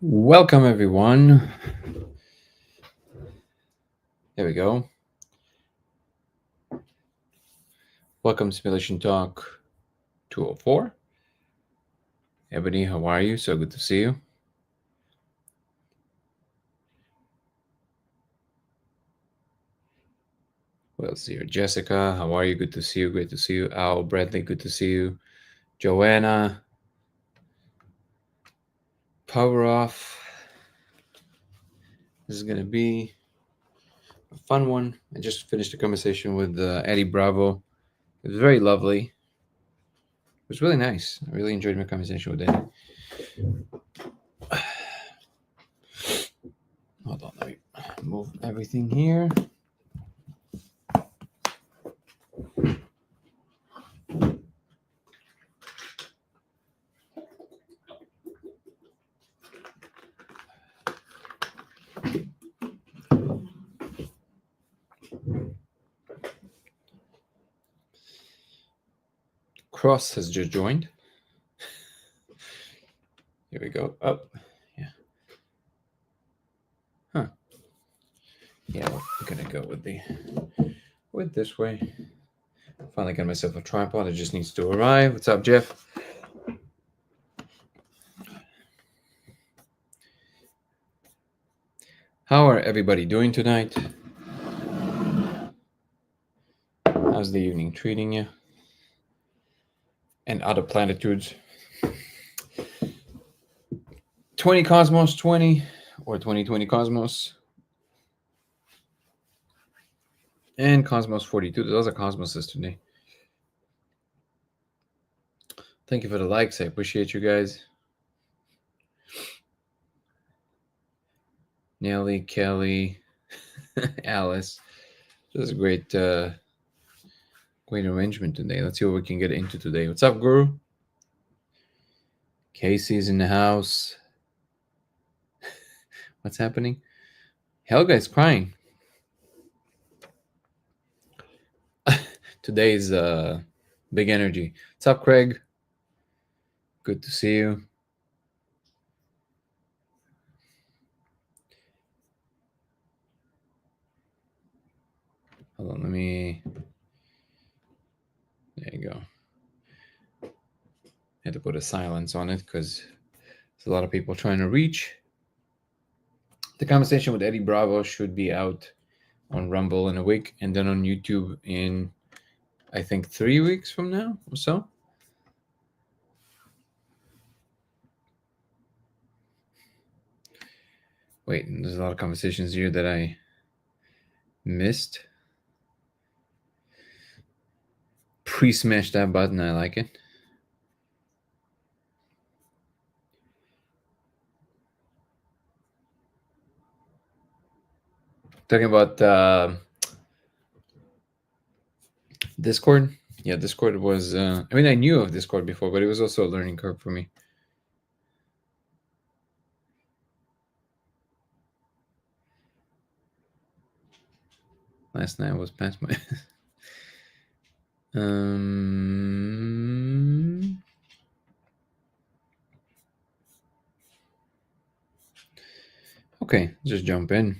Welcome, everyone. There we go. Welcome, Simulation Talk 204. Ebony, how are you? So good to see you. Who else here? Jessica, how are you? Good to see you. Great to see you. Al, Bradley, good to see you. Joanna, power off. This is going to be a fun one. I just finished a conversation with Eddie Bravo. It was very lovely. It was really nice. I really enjoyed my conversation with Eddie. Hold on, let me move everything here. Cross has just joined. Here we go. Up. Yeah. Huh. Yeah, we're gonna go with this way. Finally got myself a tripod. It just needs to arrive. What's up, Jeff? How are everybody doing tonight? How's the evening treating you? And other platitudes. 20 Cosmos 20 or 2020 Cosmos. And Cosmos 42. Those are Cosmoses today. Thank you for the likes. I appreciate you guys. Nelly, Kelly, Alice. This is a great arrangement today. Let's see what we can get into today. What's up, Guru? Casey's in the house. What's happening? Helga is crying. Today's big energy. What's up, Craig? Good to see you. Hold on, let me... There you go. I had to put a silence on it because there's a lot of people trying to reach. The conversation with Eddie Bravo should be out on Rumble in a week and then on YouTube in, I think, 3 weeks from now or so. Wait, there's a lot of conversations here that I missed. Pre-smash that button. I like it. Talking about Discord. Yeah, Discord was... I mean, I knew of Discord before, but it was also a learning curve for me. Last night was past my... Okay, just jump in.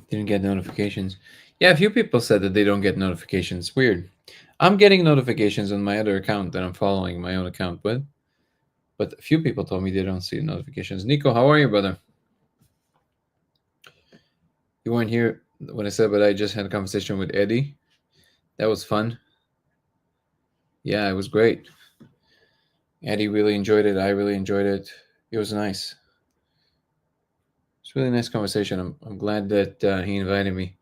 Didn't get notifications. Yeah, a few people said that they don't get notifications. Weird. I'm getting notifications on my other account that I'm following my own account with. But a few people told me they don't see notifications. Nico, how are you, brother? You weren't here when I said, but I just had a conversation with Eddie. That was fun. Yeah, it was great. Eddie really enjoyed it. I really enjoyed it. It was nice. It's a really nice conversation. I'm glad that he invited me.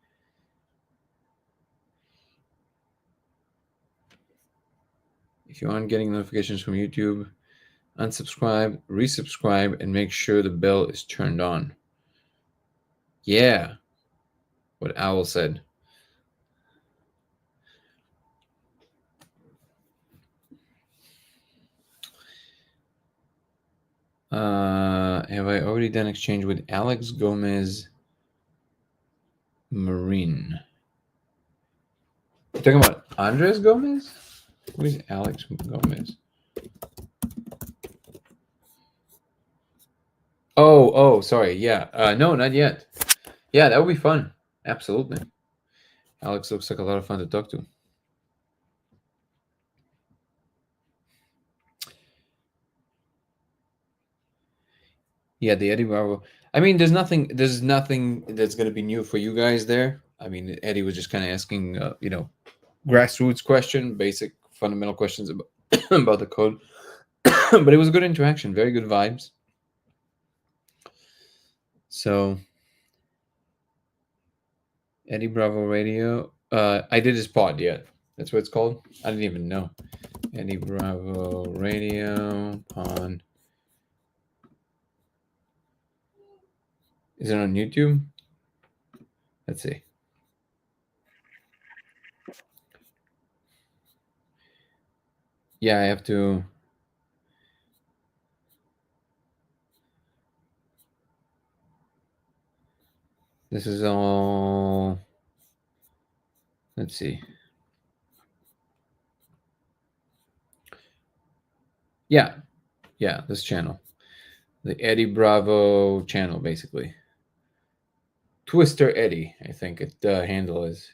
If you aren't getting notifications from YouTube, unsubscribe, resubscribe, and make sure the bell is turned on. Yeah, what Owl said. Have I already done exchange with Alex Gomez Marine? You're talking about Andres Gomez? Who is Alex Gomez? Oh, sorry. Yeah. No, not yet. Yeah, that would be fun. Absolutely. Alex looks like a lot of fun to talk to. Yeah, the Eddie Bravo. I mean, there's nothing that's going to be new for you guys there. I mean, Eddie was just kind of asking, grassroots question, basic fundamental questions about, about the code. But it was a good interaction, very good vibes. So, Eddie Bravo Radio. I did his pod, yeah. That's what it's called. I didn't even know. Eddie Bravo Radio pod. Is it on YouTube? Let's see. Yeah, I have to. This is all. Let's see. Yeah, yeah, this channel. The Eddie Bravo channel, basically. Twister Eddie, I think the handle is.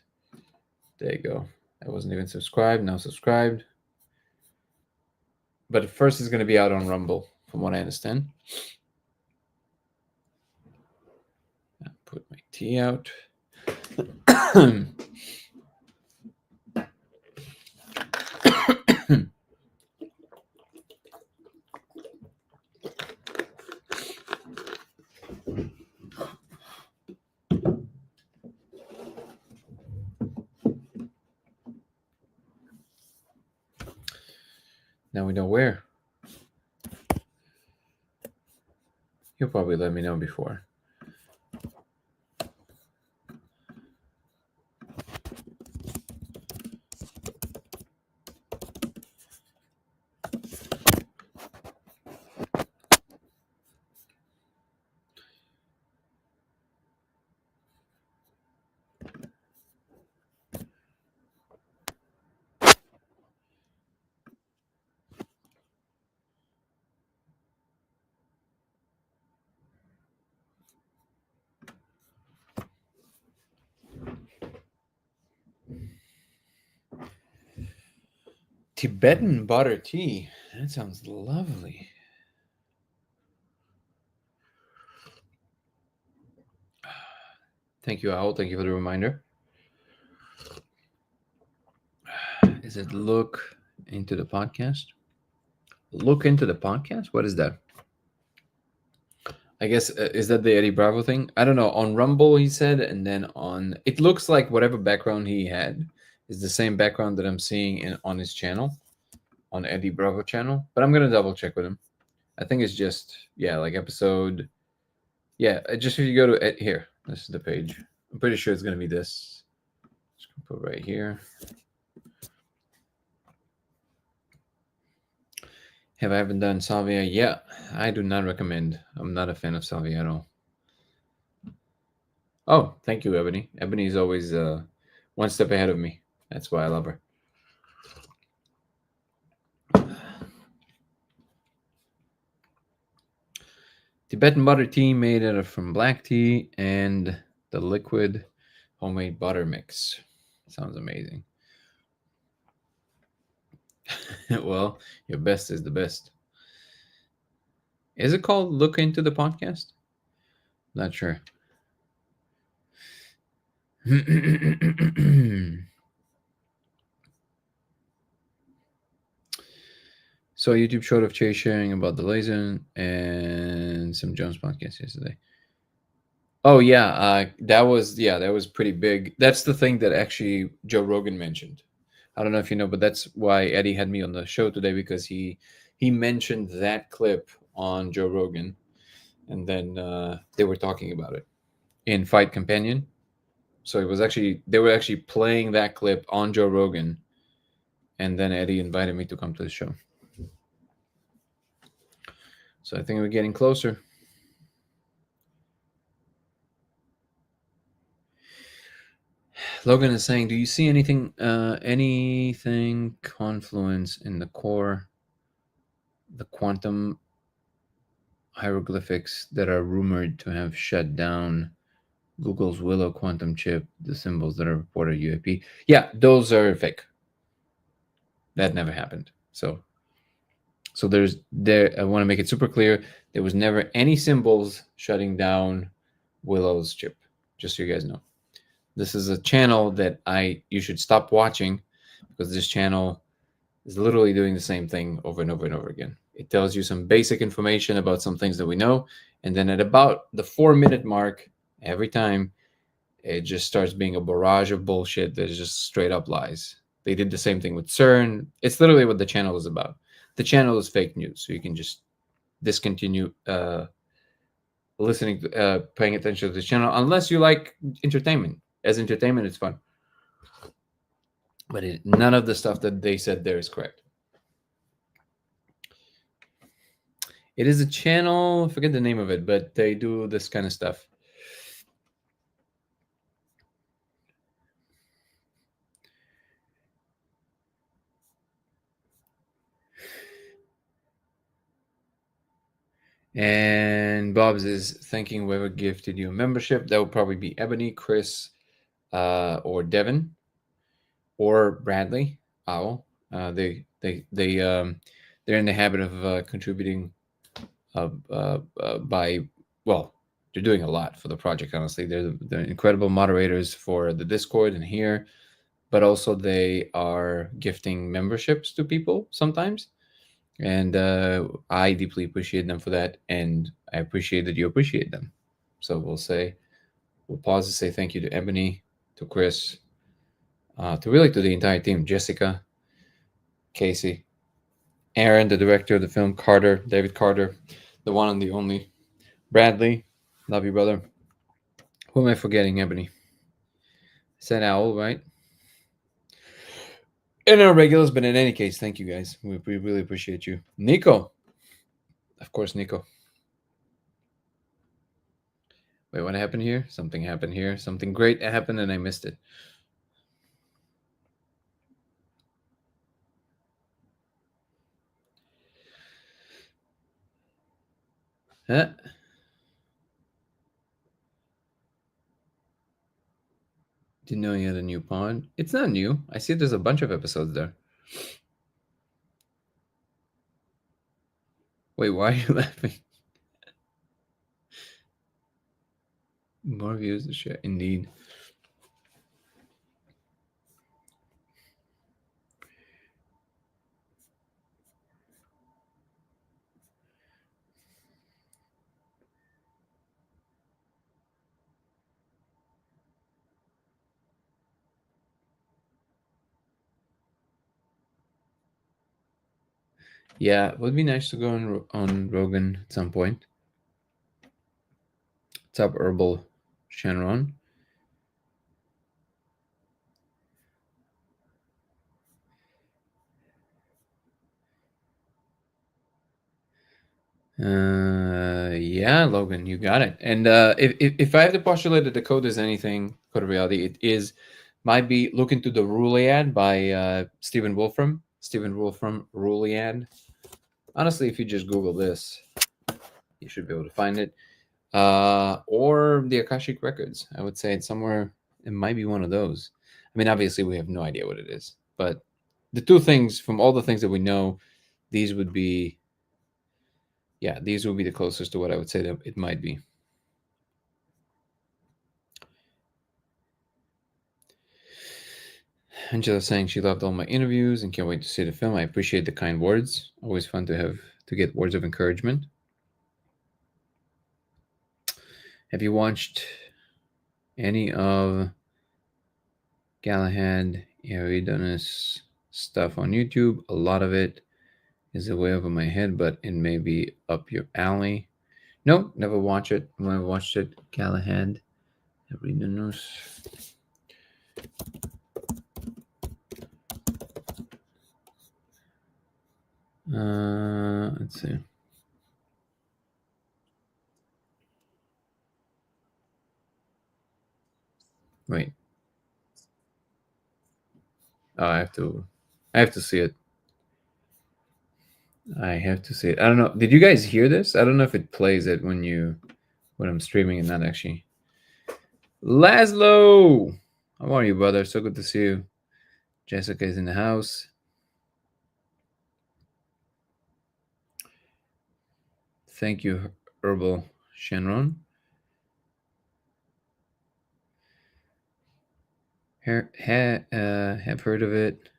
There you go. I wasn't even subscribed, now subscribed. But first it's going to be out on Rumble, from what I understand. I'll put my tea out. Now we know where. You'll probably let me know before. Tibetan butter tea. That sounds lovely. Thank you, Owl. Thank you for the reminder. Is it look into the podcast? Look into the podcast? What is that? I guess, is that the Eddie Bravo thing? I don't know. On Rumble, he said, and then on. It looks like whatever background he had is the same background that I'm seeing on his channel, on Eddie Bravo channel. But I'm going to double check with him. I think it's just, yeah, like episode. Yeah, just if you go to here, this is the page. I'm pretty sure it's going to be this. Just gonna put right here. Have I ever done Salvia? Yeah, I do not recommend. I'm not a fan of Salvia at all. Oh, thank you, Ebony. Ebony is always one step ahead of me. That's why I love her. Tibetan butter tea made out of from black tea and the liquid homemade butter mix. Sounds amazing. Well, your best is the best. Is it called Look Into the Podcast? Not sure. So a YouTube short of Chase sharing about the laser and some Jones podcast yesterday. Oh yeah, that was pretty big. That's the thing that actually Joe Rogan mentioned. I don't know if you know, but that's why Eddie had me on the show today, because he mentioned that clip on Joe Rogan, and then they were talking about it in Fight Companion. So it was actually they were actually playing that clip on Joe Rogan, and then Eddie invited me to come to the show. So I think we're getting closer. Logan is saying, do you see anything confluence in the core, the quantum hieroglyphics that are rumored to have shut down Google's Willow quantum chip, the symbols that are reported UAP? Yeah, those are fake. That never happened. So there. I want to make it super clear. There was never any symbols shutting down Willow's chip. Just so you guys know, this is a channel that you should stop watching, because this channel is literally doing the same thing over and over and over again. It tells you some basic information about some things that we know, and then at about the 4-minute mark, every time, it just starts being a barrage of bullshit that is just straight up lies. They did the same thing with CERN. It's literally what the channel is about. The channel is fake news, so you can just discontinue listening, paying attention to the channel, unless you like entertainment. As entertainment, it's fun, but none of the stuff that they said there is correct. It is a channel, I forget the name of it, but they do this kind of stuff. And Bob's is thanking whoever gifted you a membership. That would probably be Ebony, Chris, or Devin, or Bradley. Owl. They're in the habit of contributing by, well, they're doing a lot for the project. Honestly, they're incredible moderators for the Discord and here, but also they are gifting memberships to people sometimes, and I deeply appreciate them for that, and I appreciate that you appreciate them. So we'll pause to say thank you to Ebony, to Chris, to the entire team, Jessica, Casey, Aaron, the director of the film, Carter, David Carter, the one and the only, Bradley, love you, brother. Who am I forgetting, Ebony? Said Owl, right? And our regulars, but in any case, thank you guys. We really appreciate you. Nico. Of course, Nico. Wait, what happened here? Something happened here. Something great happened and I missed it. Huh? Didn't know you had a new pawn. It's not new. I see there's a bunch of episodes there. Wait, why are you laughing? More views to share. Indeed. Yeah, it would be nice to go on Rogan at some point. What's up, Herbal Shanron? Yeah, Logan, you got it. And if I have to postulate that the code is anything, code of reality, might be look into the Ruliad by Stephen Wolfram. Stephen Wolfram Ruliad. Honestly, if you just Google this, you should be able to find it. Or the Akashic Records. I would say it's somewhere. It might be one of those. I mean, obviously, we have no idea what it is, but the two things from all the things that we know, these would be, yeah, these would be the closest to what I would say that it might be. Angela saying she loved all my interviews and can't wait to see the film. I appreciate the kind words. Always fun to get words of encouragement. Have you watched any of Galahad Eridanus stuff on YouTube? A lot of it is way over my head, but it may be up your alley. No, never watched it. Never watched it. Galahad Eridanus. Let's see. Wait. Oh, I have to see it. I have to see it. I don't know. Did you guys hear this? I don't know if it plays it when I'm streaming and not actually. Laszlo, how are you, brother? So good to see you. Jessica is in the house. Thank you, Herbal Shenron. Have heard of it.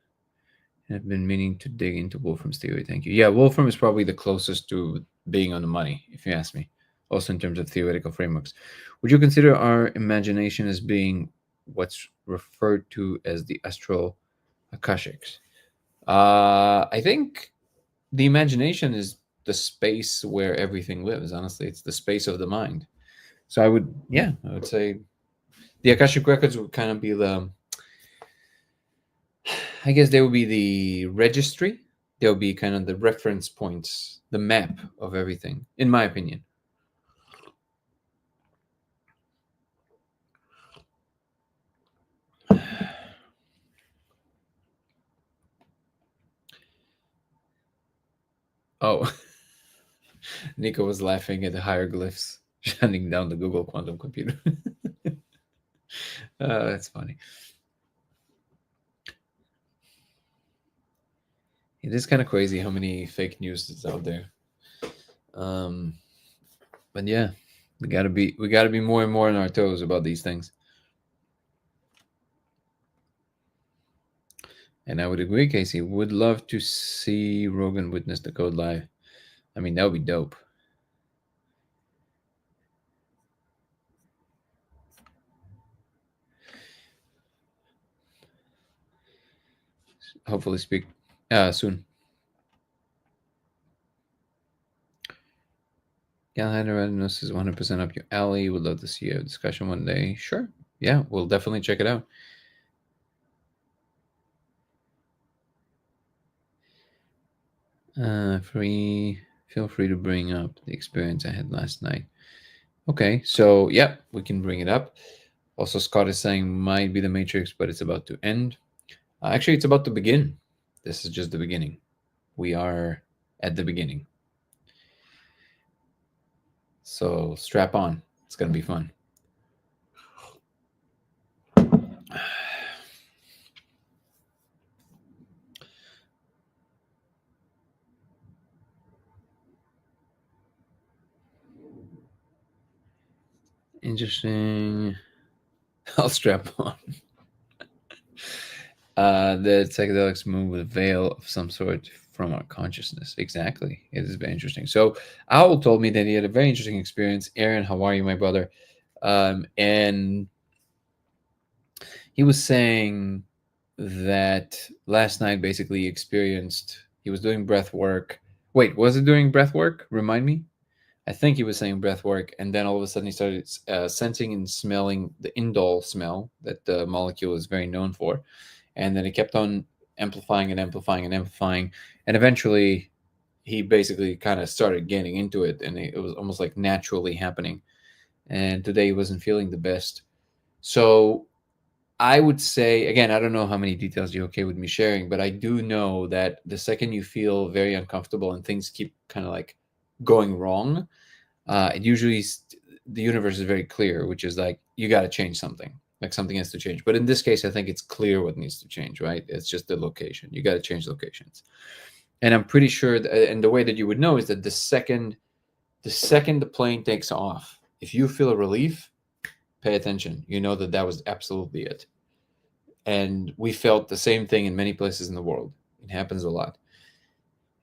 Have been meaning to dig into Wolfram's theory. Thank you. Yeah, Wolfram is probably the closest to being on the money, if you ask me. Also, in terms of theoretical frameworks, would you consider our imagination as being what's referred to as the astral akashics? I think the imagination is the space where everything lives. Honestly, it's the space of the mind. So I would say the akashic records would kind of be the I guess they would be the registry. They'll be kind of the reference points, the map of everything, in my opinion. Oh, Nico was laughing at the hieroglyphs shutting down the Google quantum computer. That's funny. It is kind of crazy how many fake news is out there. Um, but yeah, we gotta be more and more on our toes about these things. And I would agree, Casey. Would love to see Rogan witness the code live. I mean, that would be dope. Hopefully, speak soon. Yeah, Readiness is 100% up your alley. Would love to see a discussion one day. Sure. Yeah, we'll definitely check it out. Free. Feel free to bring up the experience I had last night. Okay, so yeah, we can bring it up. Also, Scott is saying might be the Matrix, but it's about to end. Actually, it's about to begin. This is just the beginning. We are at the beginning. So strap on. It's gonna be fun. Interesting. I'll strap on. The psychedelics move with a veil of some sort from our consciousness. Exactly. It is very interesting. So Owl told me that he had a very interesting experience. Aaron, how are you, my brother? And he was saying that last night basically he was doing breath work. Wait, was it doing breath work? Remind me. I think he was saying breath work, and then all of a sudden he started sensing and smelling the indole smell that the molecule is very known for, and then it kept on amplifying and amplifying and amplifying, and eventually he basically kind of started getting into it, and it was almost like naturally happening. And today he wasn't feeling the best, so I would say again, I don't know how many details you're okay with me sharing, but I do know that the second you feel very uncomfortable and things keep kind of like going wrong, it usually the universe is very clear, which is like you got to change something, like something has to change. But in this case, I think it's clear what needs to change, right? It's just the location. You got to change locations, and I'm pretty sure. And the way that you would know is that the second the plane takes off, if you feel a relief, pay attention. You know that that was absolutely it. And we felt the same thing in many places in the world. It happens a lot.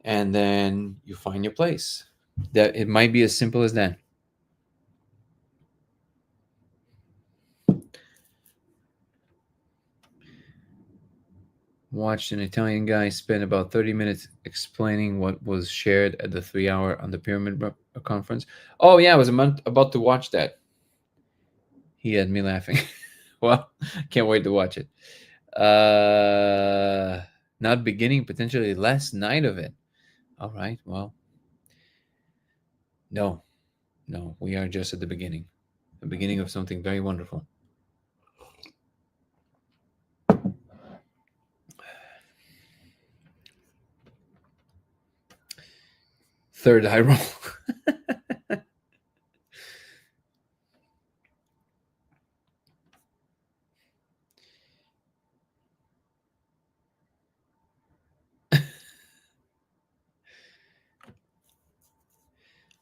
And then you find your place. That it might be as simple as that. Watched an Italian guy spend about 30 minutes explaining what was shared at the 3 hour on the pyramid conference. Oh, yeah, I was about to watch that. He had me laughing. Well, can't wait to watch it. Not beginning, potentially last night of it. All right, well, no, no, we are just at the beginning of something very wonderful. Third eye roll.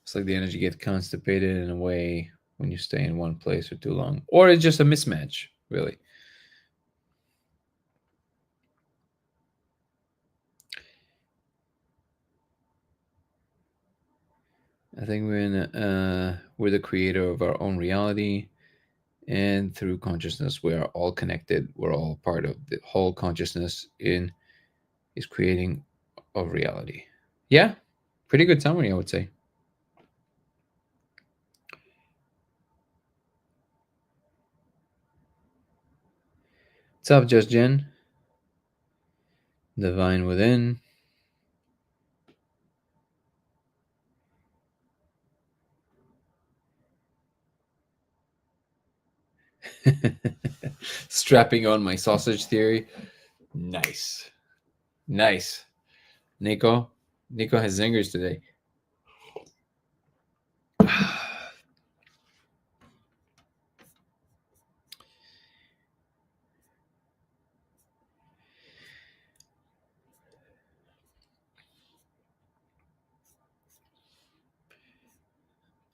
It's like the energy gets constipated in a way when you stay in one place for too long. Or it's just a mismatch, really. I think we're the creator of our own reality, and through consciousness, we are all connected. We're all part of the whole consciousness in is creating of reality. Yeah, pretty good summary, I would say. What's up, Just Jen? Divine Within. Strapping on my sausage theory. Nice. Nice. Nico. Nico has zingers today.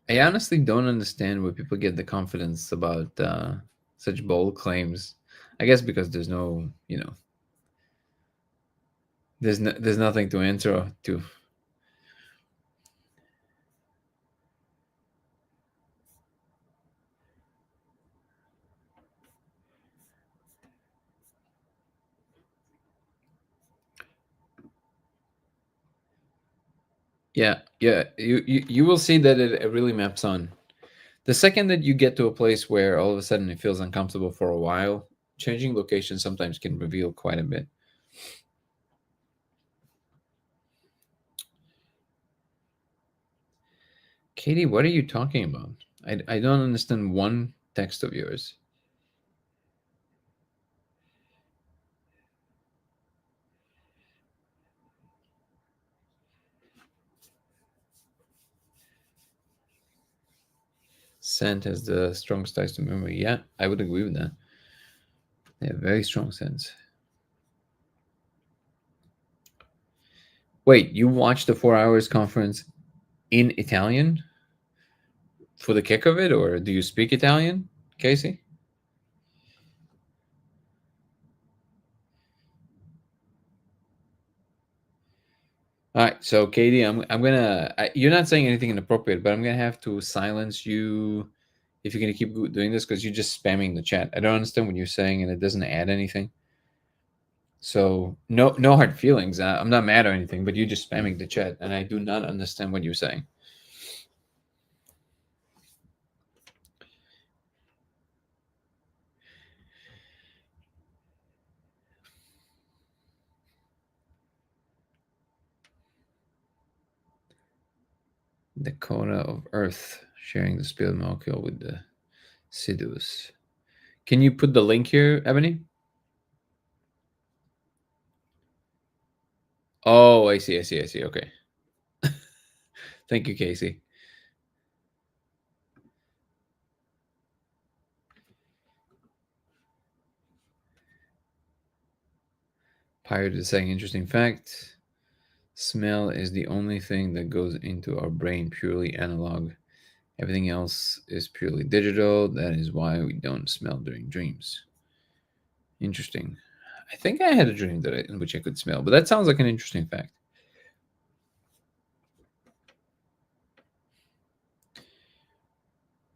I honestly don't understand where people get the confidence about such bold claims. I guess because there's no, there's nothing to answer to. Yeah, yeah. You will see that it really maps on. The second that you get to a place where all of a sudden it feels uncomfortable for a while, changing location sometimes can reveal quite a bit. Katie, what are you talking about? I don't understand one text of yours. Scent has the strongest ties to memory. Yeah, I would agree with that. Yeah, very strong sense. Wait, you watched the 4 hours conference in Italian for the kick of it, or do you speak Italian, Casey? All right, so Katie, you're not saying anything inappropriate, but I'm gonna have to silence you if you're gonna keep doing this because you're just spamming the chat. I don't understand what you're saying, and it doesn't add anything. So no hard feelings. I'm not mad or anything, but you're just spamming the chat, and I do not understand what you're saying. The corner of Earth sharing the spilled molecule with the Sidus. Can you put the link here, Ebony? Oh, I see. Okay. Thank you, Casey. Pirate is saying interesting fact. Smell is the only thing that goes into our brain purely analog. Everything else is purely digital. That is why we don't smell during dreams. Interesting. I think I had a dream in which I could smell, but that sounds like an interesting fact.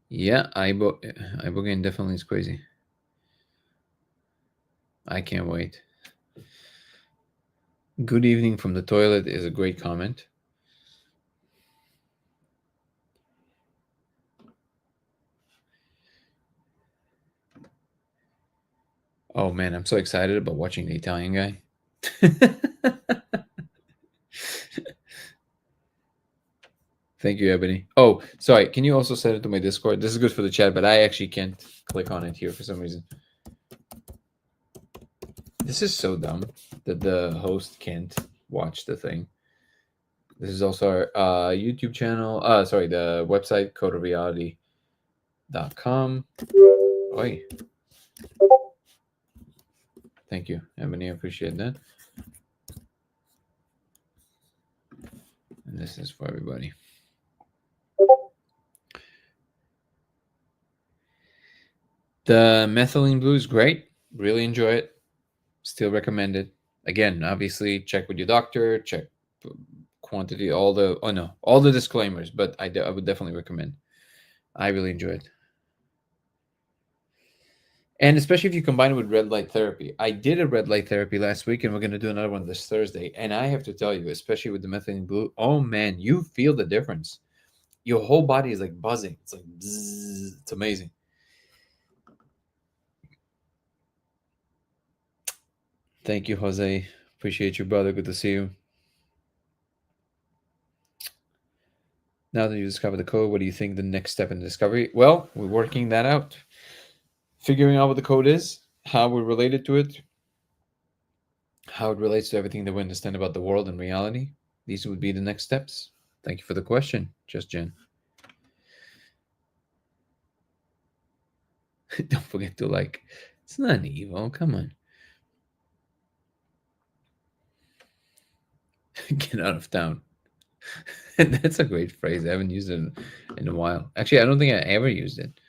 Yeah, Ibogaine definitely is crazy. I can't wait. Good evening from the toilet is a great comment. Oh man, I'm so excited about watching the Italian guy. Thank you, Ebony. Oh, sorry. Can you also send it to my Discord? This is good for the chat, but I actually can't click on it here for some reason. This is so dumb that the host can't watch the thing. This is also our YouTube channel. Sorry, the website codeofreality.com. Oi, thank you, Ebony. I appreciate that. And this is for everybody. The methylene blue is great. Really enjoy it. Still recommend it. Again, obviously, check with your doctor. Check quantity. All the disclaimers. But I would definitely recommend. I really enjoy it. And especially if you combine it with red light therapy. I did a red light therapy last week, and we're going to do another one this Thursday. And I have to tell you, especially with the methylene blue, oh man, you feel the difference. Your whole body is like buzzing. It's like bzzz. It's amazing. Thank you, Jose. Appreciate you, brother. Good to see you. Now that you discovered the code, what do you think the next step in the discovery? Well, we're working that out. Figuring out what the code is, how we're related to it, how it relates to everything that we understand about the world and reality. These would be the next steps. Thank you for the question, Just Jen. Don't forget to like. It's not evil. Come on. Get out of town. That's a great phrase. I haven't used it in a while. Actually, I don't think I ever used it.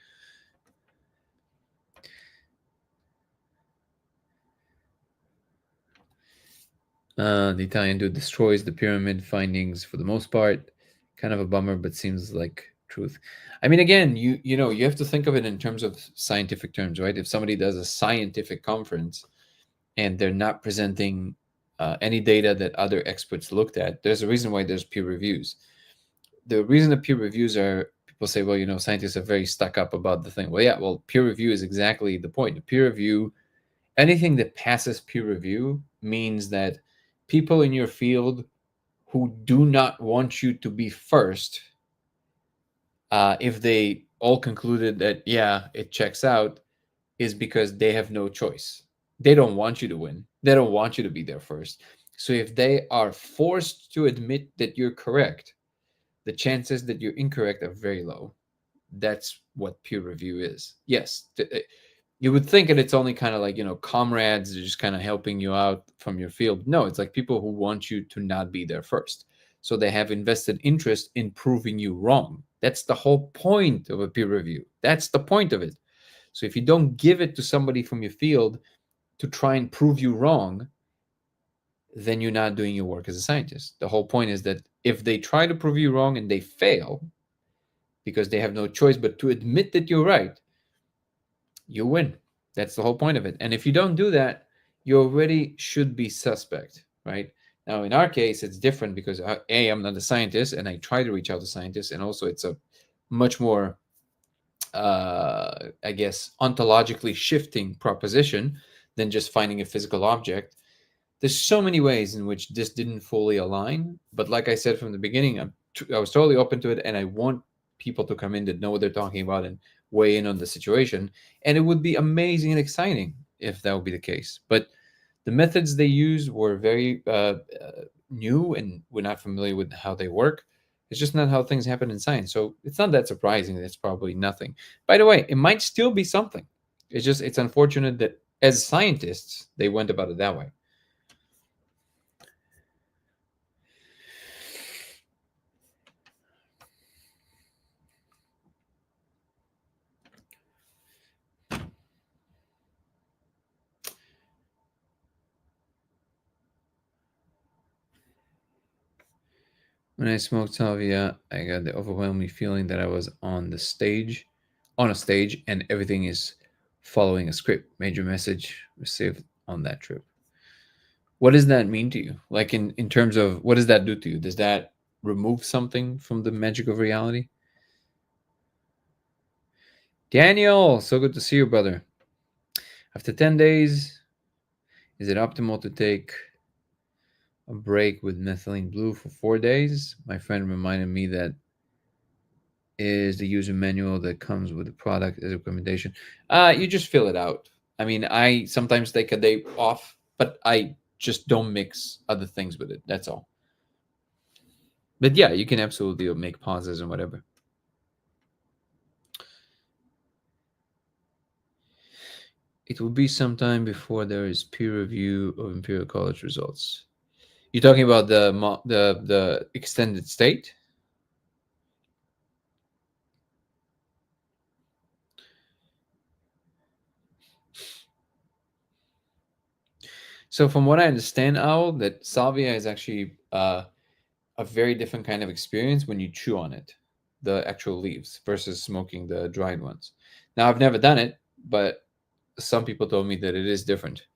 The Italian dude destroys the pyramid findings for the most part. Kind of a bummer, but seems like truth. I mean, again, you have to think of it in terms of scientific terms, right? If somebody does a scientific conference and they're not presenting any data that other experts looked at, there's a reason why there's peer reviews. The reason the peer reviews are, people say, well, scientists are very stuck up about the thing. Well, yeah, well, peer review is exactly the point. The peer review, anything that passes peer review means that people in your field who do not want you to be first, if they all concluded that, yeah, it checks out, is because they have no choice. They don't want you to win. They don't want you to be there first. So if they are forced to admit that you're correct, the chances that you're incorrect are very low. That's what peer review is. Yes, you would think that it's only kind of like, comrades are just kind of helping you out from your field. No, it's like people who want you to not be there first. So they have invested interest in proving you wrong. That's the whole point of a peer review. That's the point of it. So if you don't give it to somebody from your field to try and prove you wrong, then you're not doing your work as a scientist. The whole point is that if they try to prove you wrong and they fail, because they have no choice but to admit that you're right, you win. That's the whole point of it. And if you don't do that, you already should be suspect, right? Now, in our case, it's different because I'm not a scientist, and I try to reach out to scientists, and also it's a much more, I guess, ontologically shifting proposition than just finding a physical object. There's so many ways in which this didn't fully align, but like I said from the beginning, I was totally open to it, and I want people to come in that know what they're talking about and weigh in on the situation. And it would be amazing and exciting if that would be the case. But the methods they used were very new, and we're not familiar with how they work. It's just not how things happen in science. So it's not that surprising. It's probably nothing. By the way, it might still be something. It's unfortunate that as scientists, they went about it that way. When I smoked Salvia, I got the overwhelming feeling that I was on a stage, and everything is following a script. Major message received on that trip. What does that mean to you? Like in terms of what does that do to you? Does that remove something from the magic of reality? Daniel, so good to see you, brother. After 10 days, is it optimal to take a break with methylene blue for 4 days? My friend reminded me that is the user manual that comes with the product as a recommendation. You just fill it out. I mean, I sometimes take a day off, but I just don't mix other things with it. That's all. But yeah, you can absolutely make pauses and whatever. It will be sometime before there is peer review of Imperial College results. You're talking about the extended state. So from what I understand, Owl, that salvia is actually a very different kind of experience when you chew on it, the actual leaves versus smoking the dried ones. Now I've never done it, but some people told me that it is different.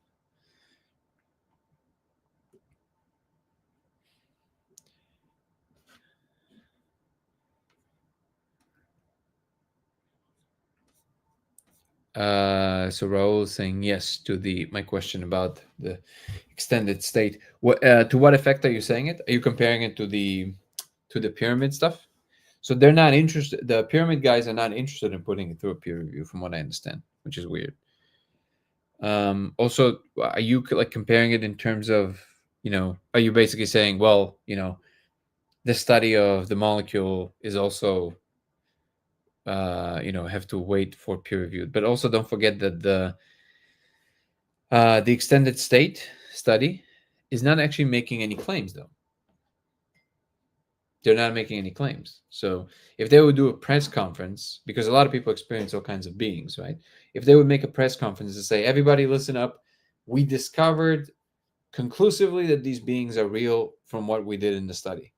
So Raul is saying yes to the my question about the extended state. What to what effect are you saying it? Are you comparing it to the pyramid stuff? So they're not interested. The pyramid guys are not interested in putting it through a peer review, from what I understand, which is weird. Also, are you like comparing it in terms of, are you basically saying, well, the study of the molecule is also, have to wait for peer review, but also don't forget that the extended state study is not actually making any claims, though. They're not making any claims. So if they would do a press conference, because a lot of people experience all kinds of beings, right? If they would make a press conference and say, everybody listen up, we discovered conclusively that these beings are real from what we did in the study,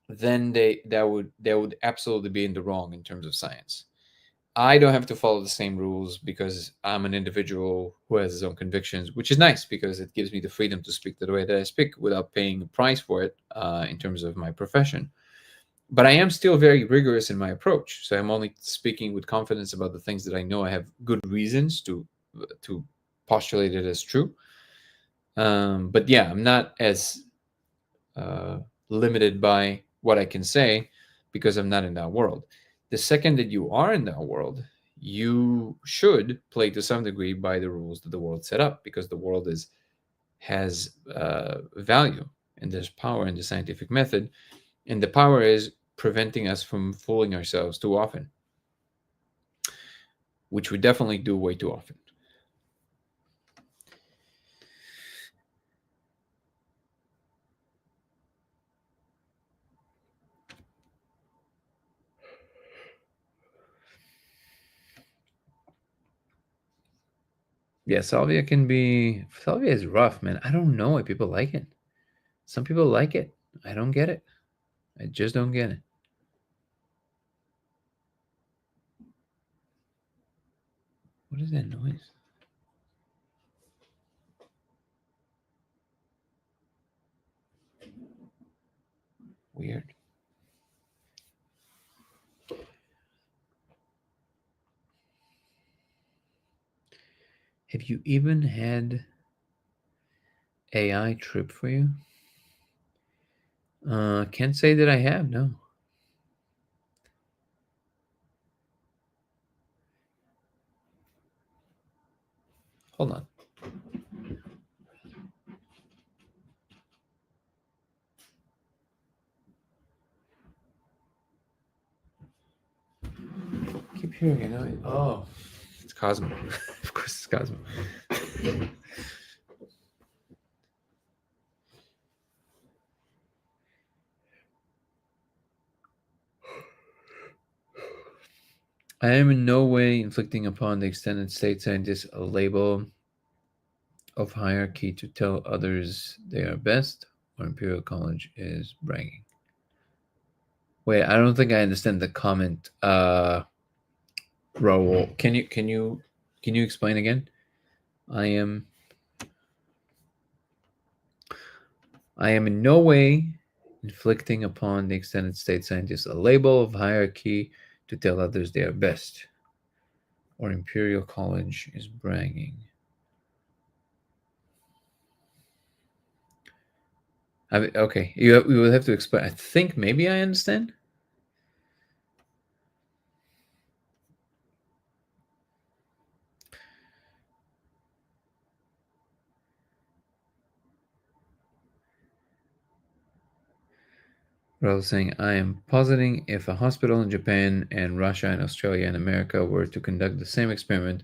then they would absolutely be in the wrong in terms of science. I don't have to follow the same rules because I'm an individual who has his own convictions, which is nice because it gives me the freedom to speak the way that I speak without paying a price for it, in terms of my profession. But I am still very rigorous in my approach. So I'm only speaking with confidence about the things that I know I have good reasons to postulate it as true. But yeah, I'm not as uh, limited by what I can say because I'm not in that world. The second that you are in that world, you should play to some degree by the rules that the world set up, because the world has value and there's power in the scientific method, and the power is preventing us from fooling ourselves too often, which we definitely do way too often. Yeah, salvia is rough, man. I don't know why people like it. Some people like it. I don't get it. I just don't get it. What is that noise? Weird. Have you even had AI trip for you? Can't say that I have, no. Hold on. Keep hearing a noise. Oh, it's Cosmo. Of course it's Cosmo. I am in no way inflicting upon the extended state scientists a label of hierarchy to tell others they are best, or Imperial College is bragging. Wait, I don't think I understand the comment. Raul, can you explain again? I am I am in no way inflicting upon the extended state scientists a label of hierarchy to tell others they are best, or Imperial College is bragging. Okay, you will have to explain. I think maybe I understand. We're saying, I am positing if a hospital in Japan and Russia and Australia and America were to conduct the same experiment,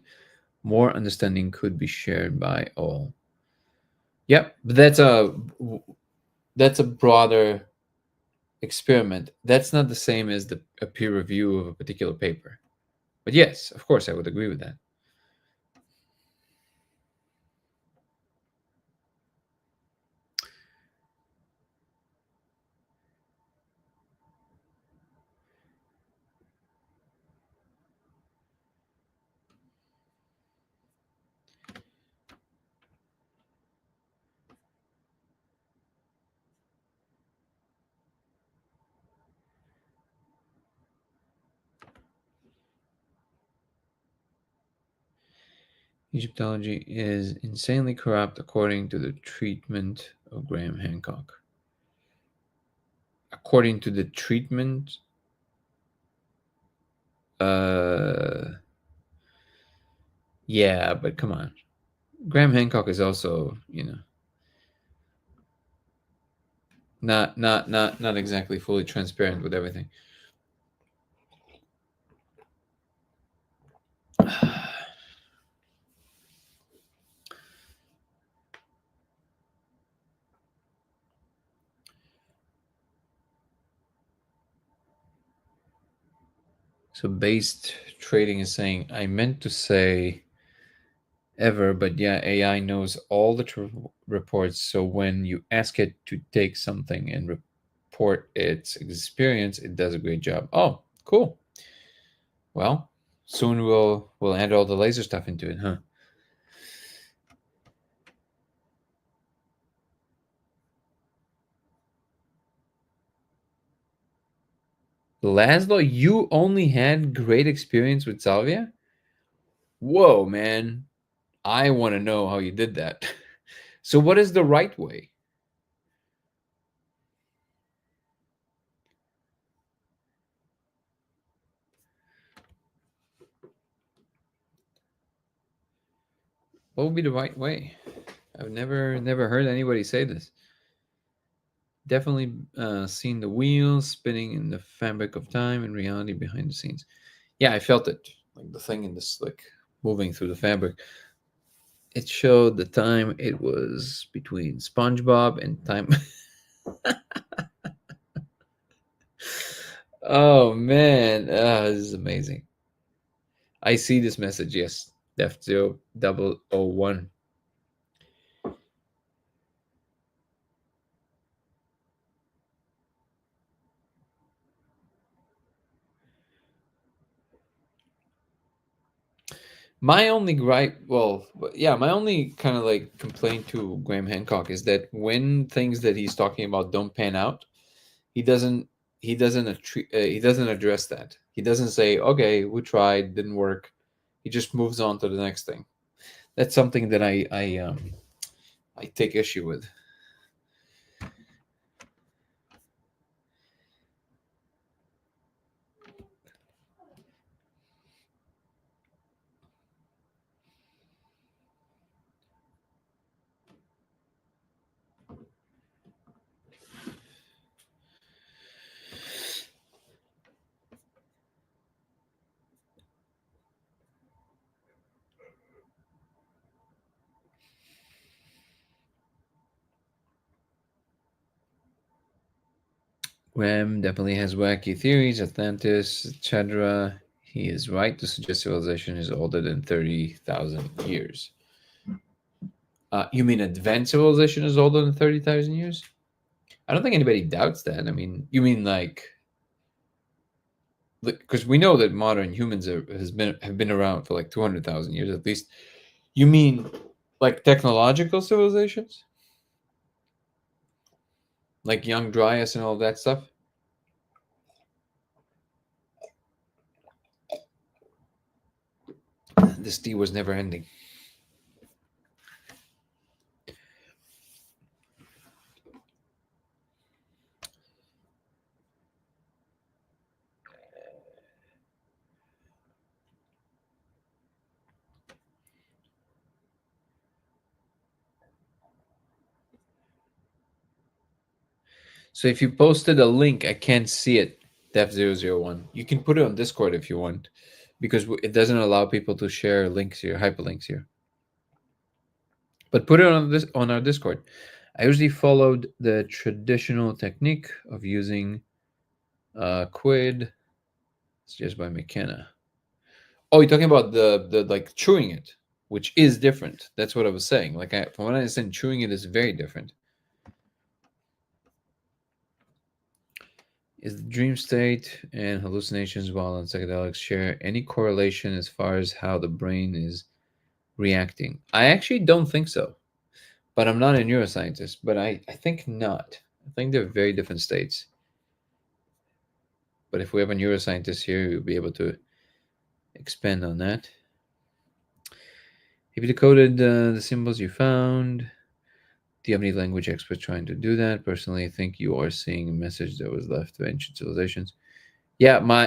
more understanding could be shared by all. Yep, but that's a broader experiment. That's not the same as a peer review of a particular paper. But yes, of course, I would agree with that. Egyptology is insanely corrupt according to the treatment of Graham Hancock. According to the treatment, uh, yeah, but come on. Graham Hancock is also, not exactly fully transparent with everything. So based trading is saying, I meant to say ever, but yeah, AI knows all the reports. So when you ask it to take something and report its experience, it does a great job. Oh, cool. Well, soon we'll add all the laser stuff into it, huh? Laszlo, you only had great experience with Salvia? Whoa, man. I want to know how you did that. So what is the right way? What would be the right way? I've never heard anybody say this. Definitely seen the wheels spinning in the fabric of time and reality behind the scenes. Yeah, I felt it, like the thing in this, like moving through the fabric. It showed the time it was between SpongeBob and time. Oh man, this is amazing. I see this message. Yes, Def 0001. My only gripe, well, yeah, my only kind of like complaint to Graham Hancock is that when things that he's talking about don't pan out, he doesn't he doesn't address that. He doesn't say, "Okay, we tried, didn't work." He just moves on to the next thing. That's something that I take issue with. Graham definitely has wacky theories, Atlantis, etc. He is right to suggest civilization is older than 30,000 years. You mean advanced civilization is older than 30,000 years? I don't think anybody doubts that. I mean, you mean like, because we know that modern humans have been around for like 200,000 years at least. You mean like technological civilizations, like young Dryas and all that stuff? This tea was never ending. So if you posted a link, I can't see it. Def001. You can put it on Discord if you want, because it doesn't allow people to share links here, hyperlinks here. But put it on this on our Discord. I usually followed the traditional technique of using Quid. It's just by McKenna. Oh, you're talking about the like chewing it, which is different. That's what I was saying. Like from what I understand, chewing it is very different. Is the dream state and hallucinations while on psychedelics share any correlation as far as how the brain is reacting? I actually don't think so, but I'm not a neuroscientist, but I think not. I think they're very different states. But if we have a neuroscientist here, we'll be able to expand on that. Have you decoded the symbols you found? Do you have any language experts trying to do that? Personally, I think you are seeing a message that was left to ancient civilizations. Yeah, my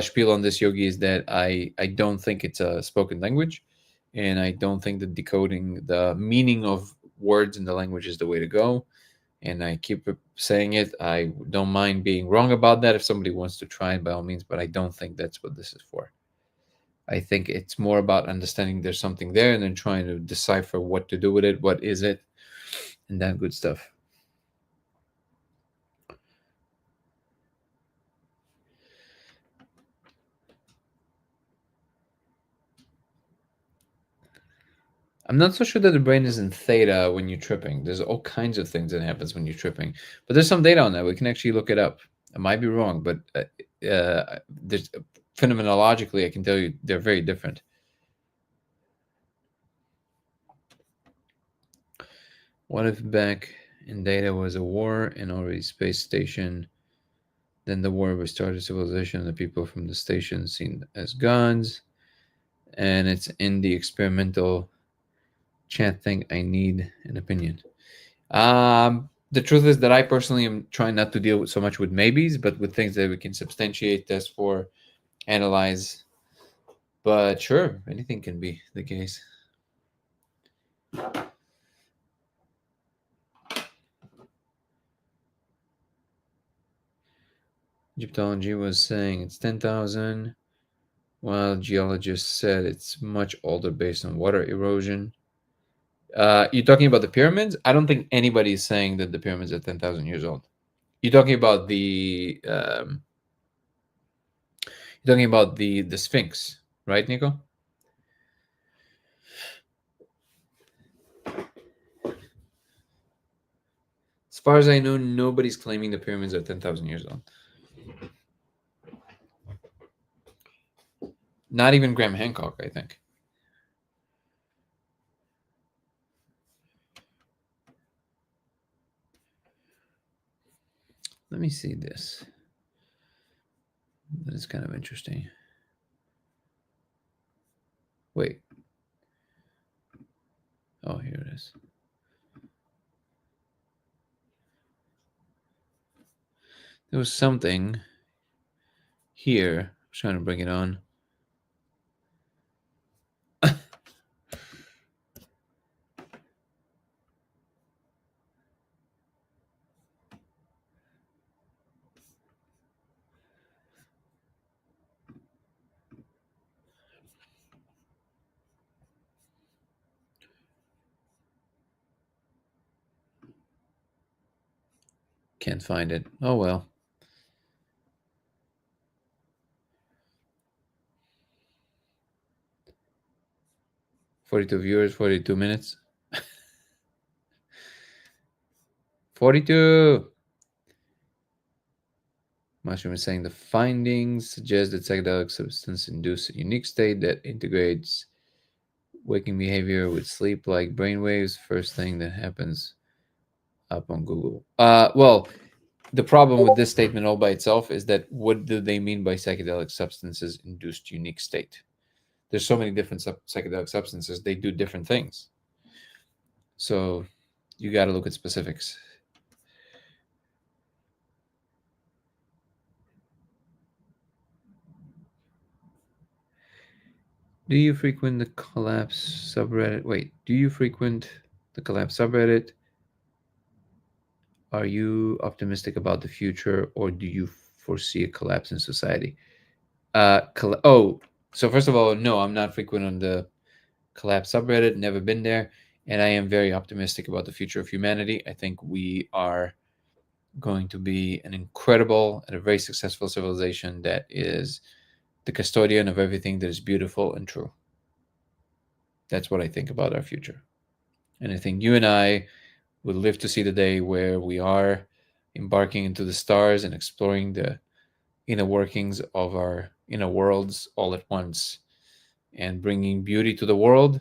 spiel on this, Yogi, is that I don't think it's a spoken language, and I don't think that decoding the meaning of words in the language is the way to go. And I keep saying it. I don't mind being wrong about that if somebody wants to try it, by all means, but I don't think that's what this is for. I think it's more about understanding there's something there and then trying to decipher what to do with it, what is it, and that good stuff. I'm not so sure that the brain is in theta when you're tripping. There's all kinds of things that happens when you're tripping, but there's some data on that. We can actually look it up. I might be wrong, but there's phenomenologically, I can tell you they're very different. What if back in data was a war and already space station? Then the war restarted civilization and the people from the station seen as gods. And it's in the experimental chat thing. I need an opinion. The truth is that I personally am trying not to deal with so much with maybes, but with things that we can substantiate, test for, analyze. But sure, anything can be the case. Egyptology was saying it's 10,000, while geologists said it's much older based on water erosion. You're talking about the pyramids? I don't think anybody is saying that the pyramids are 10,000 years old. You're talking about the Sphinx, right, Nico? As far as I know, nobody's claiming the pyramids are 10,000 years old. Not even Graham Hancock, I think. Let me see this. That is kind of interesting. Wait. Oh, here it is. There was something here. I was trying to bring it on. Can't find it. Oh well. $42 viewers, 42 minutes. 42. Mushroom is saying the findings suggest that psychedelic substance induce a unique state that integrates waking behavior with sleep-like brainwaves. First thing that happens up on Google. Well, the problem with this statement all by itself is that what do they mean by psychedelic substances induced unique state? There's so many different psychedelic substances. They do different things. So you got to look at specifics. Do you frequent the collapse subreddit? Wait, do you frequent the collapse subreddit? Are you optimistic about the future, or do you foresee a collapse in society? Oh, so first of all, no, I'm not frequent on the collapse subreddit. Never been there, and I am very optimistic about the future of humanity. I think we are going to be an incredible and a very successful civilization that is the custodian of everything that is beautiful and true. That's what I think about our future. And I think you and I will live to see the day where we are embarking into the stars and exploring the inner workings of our inner worlds all at once and bringing beauty to the world,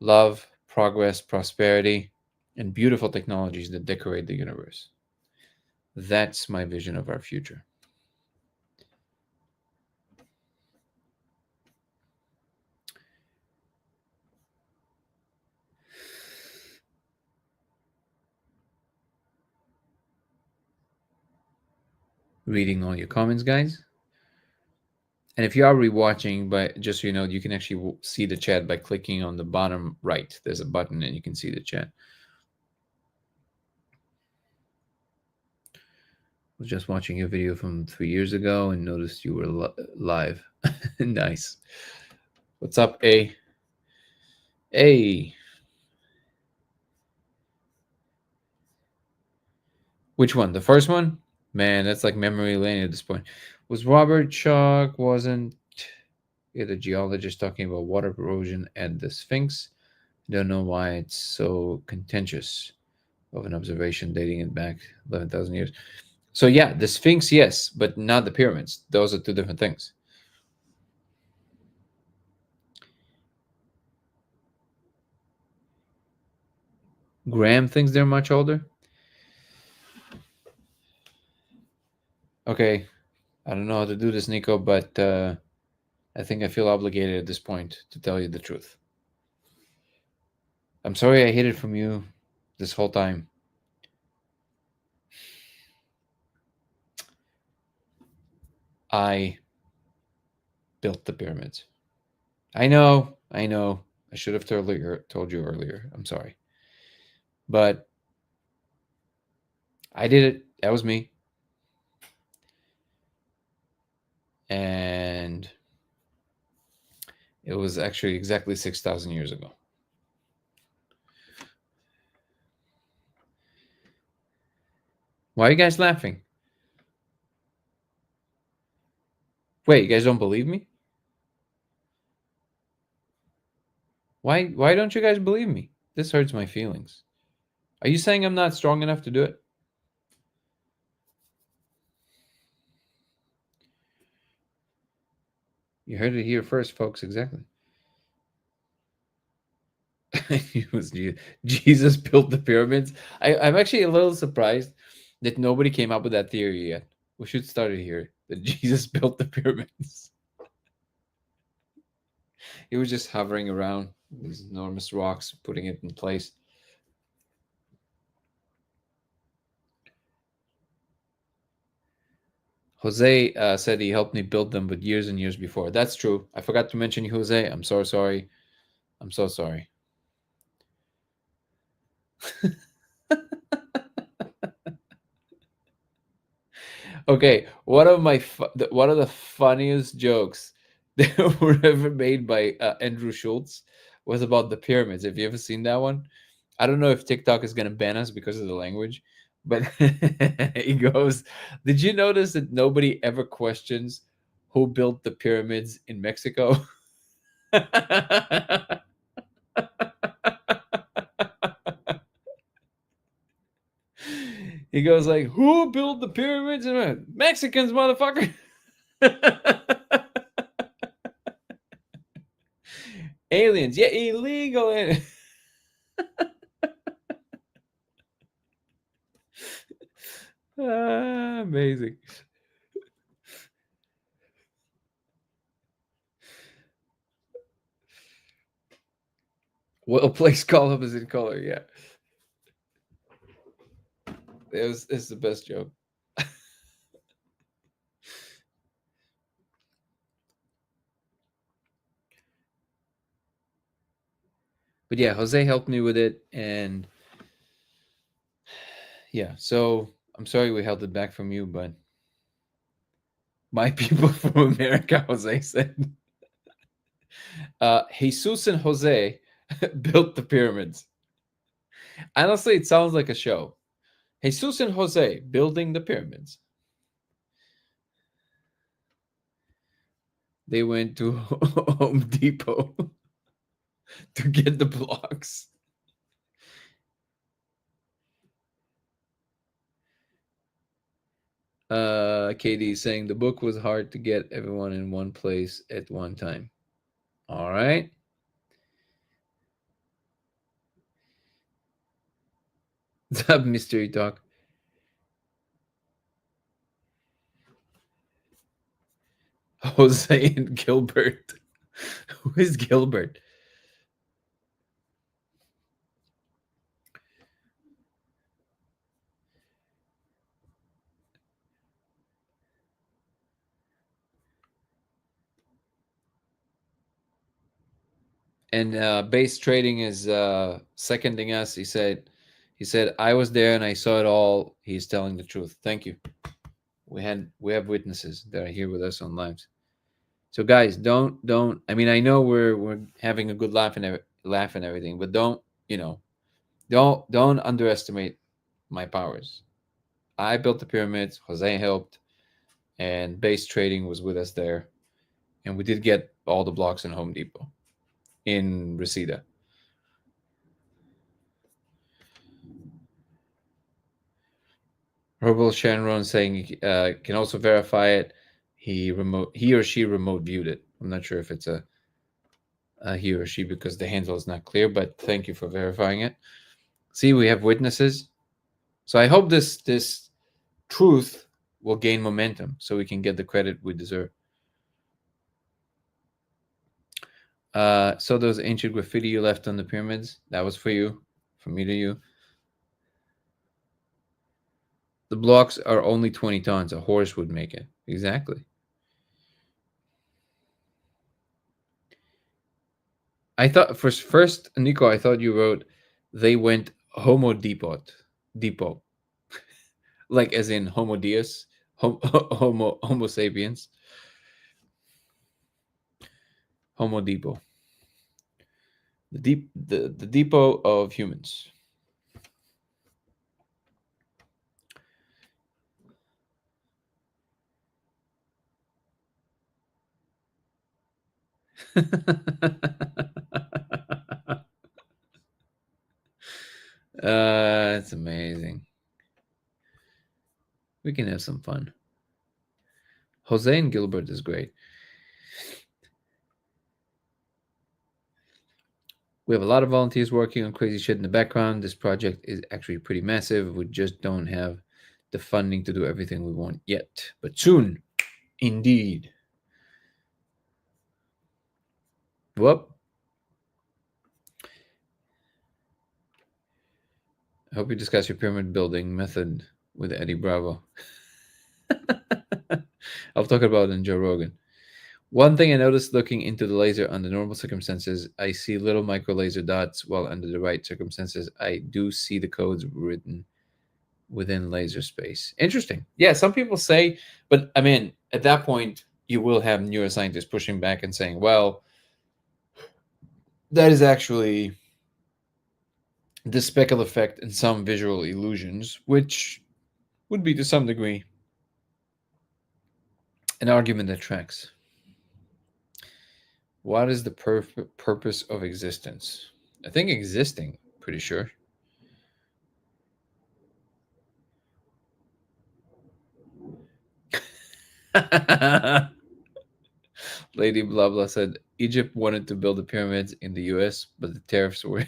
love, progress, prosperity, and beautiful technologies that decorate the universe. That's my vision of our future. Reading all your comments, guys. And if you are rewatching, but just so you know, you can actually see the chat by clicking on the bottom right. There's a button and you can see the chat. I was just watching a video from 3 years ago and noticed you were live. Nice. What's up, A? A. Which one? The first one? Man, that's like memory lane at this point. Was Robert Schoch wasn't it a geologist talking about water erosion at the Sphinx? Don't know why it's so contentious of an observation dating it back 11,000 years. So yeah, the Sphinx, yes, but not the pyramids. Those are two different things. Graham thinks they're much older. Okay, I don't know how to do this, Nico, but I think I feel obligated at this point to tell you the truth. I'm sorry I hid it from you this whole time. I built the pyramids. I know, I know. I should have told you earlier. I'm sorry. But I did it. That was me. And it was actually exactly 6,000 years ago. Why are you guys laughing? Wait, you guys don't believe me? Why don't you guys believe me? This hurts my feelings. Are you saying I'm not strong enough to do it? You heard it here first, folks. Exactly. It was Jesus built the pyramids. I'm actually a little surprised that nobody came up with that theory yet. We should start it here. That Jesus built the pyramids. He was just hovering around these enormous rocks, putting it in place. Jose said he helped me build them, but years and years before. That's true. I forgot to mention you, Jose. I'm so sorry. I'm so sorry. Okay, one of the funniest jokes that were ever made by Andrew Schultz was about the pyramids. Have you ever seen that one? I don't know if TikTok is gonna ban us because of the language, but he goes, "Did you notice that nobody ever questions who built the pyramids in Mexico?" He goes like, "Who built the pyramids in Mexicans, motherfucker?" Aliens, yeah, illegal. Amazing. Well, place call up is in color. Yeah, it's the best joke. But yeah, Jose helped me with it, and Yeah, so I'm sorry we held it back from you, but my people from America, Jose said. Jesus and Jose built the pyramids. Honestly, it sounds like a show. Jesus and Jose building the pyramids. They went to Home Depot to get the blocks. Katie saying the book was hard to get everyone in one place at one time. All right. What's up, Mystery Talk? Jose and Gilbert. Who is Gilbert? And base trading is seconding us. He said I was there and I saw it all. He's telling the truth. Thank you. We have witnesses that are here with us on lives. So guys, don't. I mean, I know we're having a good laugh and everything, but don't underestimate my powers. I built the pyramids. Jose helped, and base trading was with us there, and we did get all the blocks in Home Depot in Reseda. Herbal Shanron saying can also verify it. He or she remote viewed it. I'm not sure if it's a he or she because the handle is not clear, but thank you for verifying it. See, we have witnesses. So I hope this truth will gain momentum so we can get the credit we deserve. So those ancient graffiti you left on the pyramids, that was for you, from me to you. The blocks are only 20 tons. A horse would make it. Exactly. I thought first, Nico, I thought you wrote they went Homo Depot, like as in Homo Deus, Homo sapiens, Homo Depot, the depot of humans. It's amazing. We can have some fun. Jose and Gilbert is great. We have a lot of volunteers working on crazy shit in the background. This project is actually pretty massive. We just don't have the funding to do everything we want yet, but soon, indeed. Whoop. I hope you discuss your pyramid building method with Eddie Bravo. I'll talk about it in Joe Rogan. One thing I noticed looking into the laser under normal circumstances, I see little micro laser dots, while under the right circumstances, I do see the codes written within laser space. Interesting. Yeah, some people say, but I mean, at that point, you will have neuroscientists pushing back and saying, well, that is actually the speckle effect and some visual illusions, which would be to some degree an argument that tracks. What is the purpose of existence? I think existing, pretty sure. Lady blah blah said Egypt wanted to build the pyramids in the US, but the tariffs were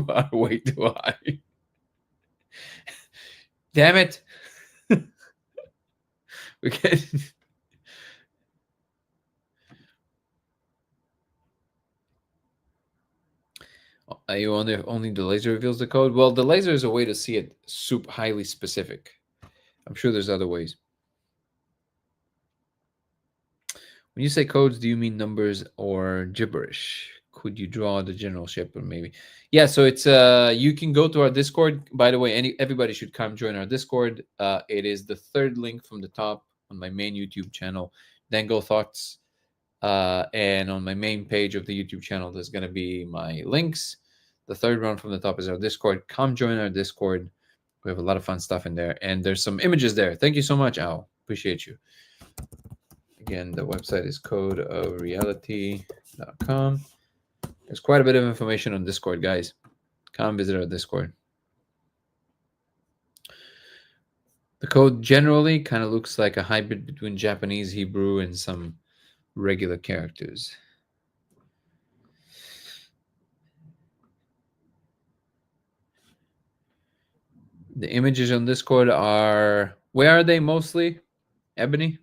are way too high. Damn it. We can you only the laser reveals the code? Well, the laser is a way to see it super highly specific. I'm sure there's other ways. When you say codes, do you mean numbers or gibberish? could you draw the general shape? Or maybe, yeah. So it's you can go to our Discord. By the way, everybody should come join our Discord. It is the third link from the top on my main YouTube channel, Dango Thoughts. And on my main page of the YouTube channel, there's going to be my links. The third one from the top is our Discord. Come join our Discord. We have a lot of fun stuff in there, and there's some images there. Thank you so much, Al. Appreciate you. Again, the website is codeofreality.com. There's quite a bit of information on Discord, guys. Come visit our Discord. The code generally kind of looks like a hybrid between Japanese, Hebrew, and some regular characters. The images on Discord are, where are they mostly? Ebony?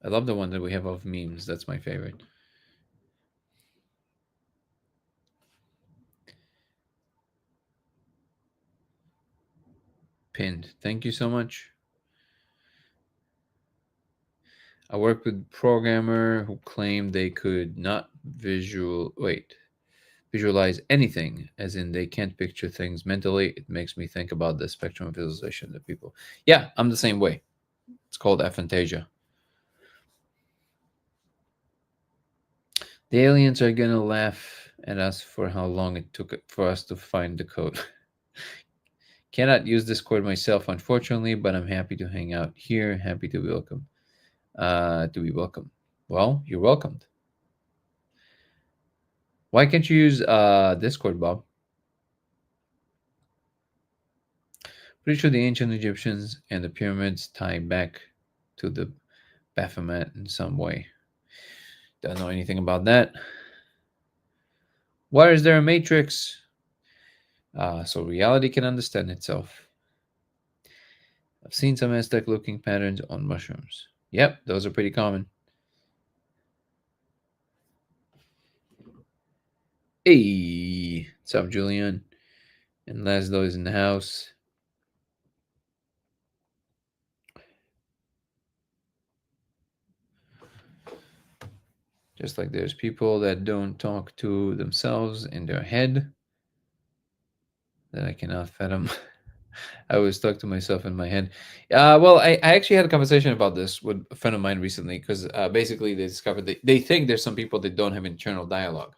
I love the one that we have of memes. That's my favorite. Pinned. Thank you so much. I worked with a programmer who claimed they could not visualize anything, as in they can't picture things mentally. It makes me think about the spectrum of visualization that people. Yeah, I'm the same way. It's called aphantasia. The aliens are gonna laugh at us for how long it took for us to find the code. Cannot use Discord myself, unfortunately, but I'm happy to hang out here. Happy to be welcome. Well, you're welcomed. Why can't you use Discord, Bob? Pretty sure the ancient Egyptians and the pyramids tie back to the Baphomet in some way. Don't know anything about that. Why is there a matrix? So reality can understand itself. I've seen some Aztec-looking patterns on mushrooms. Yep, those are pretty common. Hey, what's up, Julian? And Laszlo is in the house. Just like there's people that don't talk to themselves in their head, that I cannot fathom. I always talk to myself in my head. Well, I actually had a conversation about this with a friend of mine recently because basically they discovered they think there's some people that don't have internal dialogue.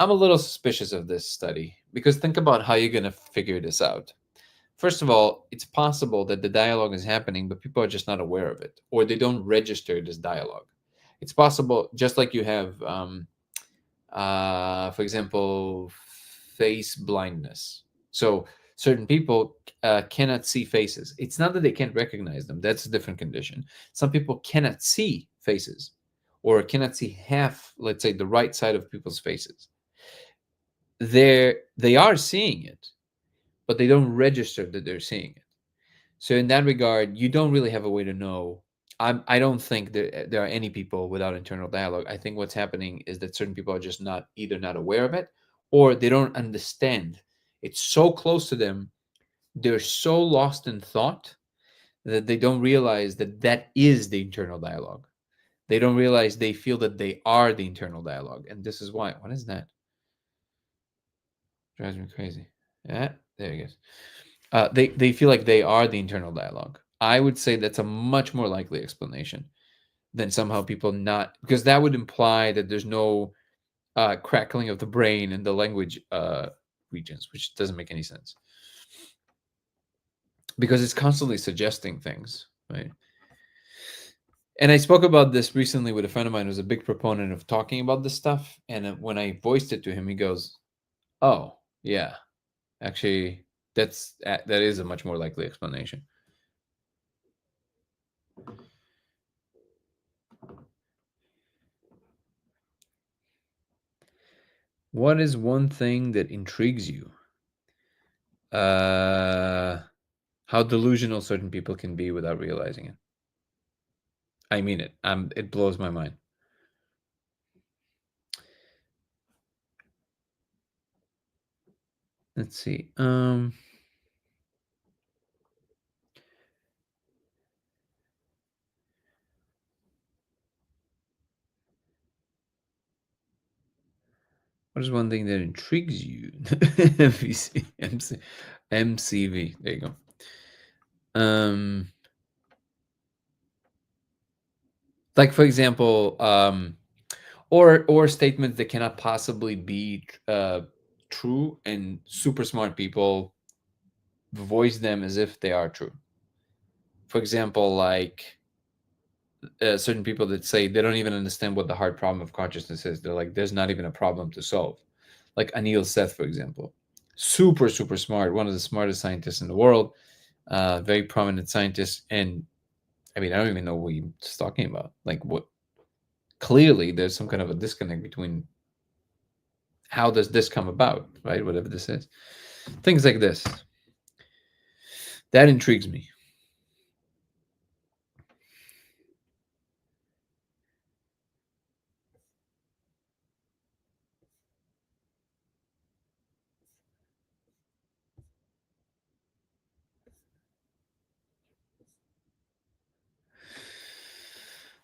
I'm a little suspicious of this study because think about how you're going to figure this out. First of all, it's possible that the dialogue is happening, but people are just not aware of it, or they don't register this dialogue. It's possible, just like you have, for example, face blindness. So certain people cannot see faces. It's not that they can't recognize them. That's a different condition. Some people cannot see faces or cannot see half, let's say, the right side of people's faces. They are seeing it, but they don't register that they're seeing it. So in that regard, you don't really have a way to know. I don't think there are any people without internal dialogue. I think what's happening is that certain people are just not either not aware of it or they don't understand. It's so close to them. They're so lost in thought that they don't realize that that is the internal dialogue. They don't realize they feel that they are the internal dialogue. And this is why. What is that? Drives me crazy. Yeah, there it goes. They feel like they are the internal dialogue. I would say that's a much more likely explanation than somehow people not, because that would imply that there's no crackling of the brain in the language regions, which doesn't make any sense because it's constantly suggesting things, right? And I spoke about this recently with a friend of mine who's a big proponent of talking about this stuff. And when I voiced it to him, he goes, "Oh, yeah, actually, that is a much more likely explanation." What is one thing that intrigues you? Uh, how delusional certain people can be without realizing it. I mean it. It blows my mind. Let's see. What is one thing that intrigues you? MVC, MCV. There you go. Like for example, or statements that cannot possibly be true, and super smart people voice them as if they are true. For example, like certain people that say they don't even understand what the hard problem of consciousness is. They're like, there's not even a problem to solve. Like Anil Seth, for example, super super smart, one of the smartest scientists in the world, very prominent scientist, and I mean, I don't even know what he's talking about. Like, what? Clearly, there's some kind of a disconnect between how does this come about, right? Whatever this is, things like this. That intrigues me.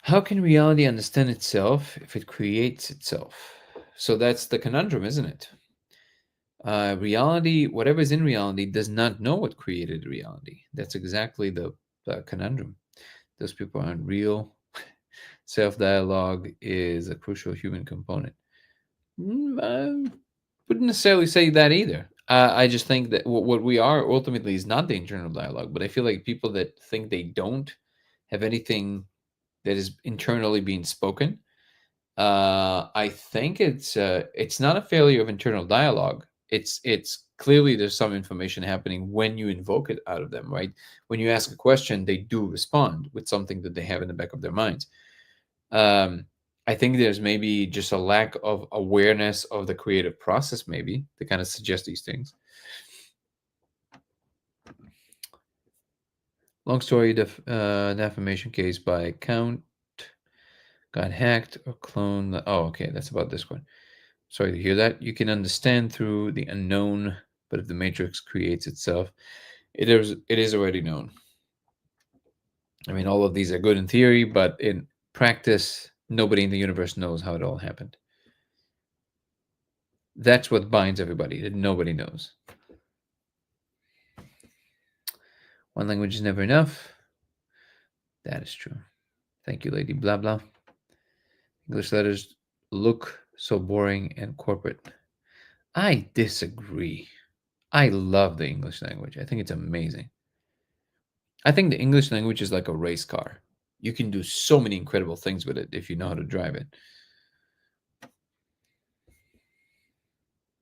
How can reality understand itself if it creates itself? So that's the conundrum, isn't it? Reality, whatever is in reality, does not know what created reality. That's exactly the conundrum. Those people aren't real. Self dialogue is a crucial human component. I wouldn't necessarily say that either. I just think that what we are ultimately is not the internal dialogue, but I feel like people that think they don't have anything that is internally being spoken. I think it's not a failure of internal dialogue. It's clearly there's some information happening when you invoke it out of them, right? When you ask a question, they do respond with something that they have in the back of their minds. Um, I think there's maybe just a lack of awareness of the creative process, maybe, to kind of suggest these things. Long story, defamation case by Count got hacked or cloned. Oh, okay, that's about this one. Sorry to hear that. You can understand through the unknown, but if the matrix creates itself, it is already known. I mean, all of these are good in theory, but in practice, nobody in the universe knows how it all happened. That's what binds everybody, that nobody knows. One language is never enough. That is true. Thank you, Lady Blah Blah. English letters look so boring and corporate. I disagree. I love the English language. I think it's amazing. I think the English language is like a race car. You can do so many incredible things with it if you know how to drive it.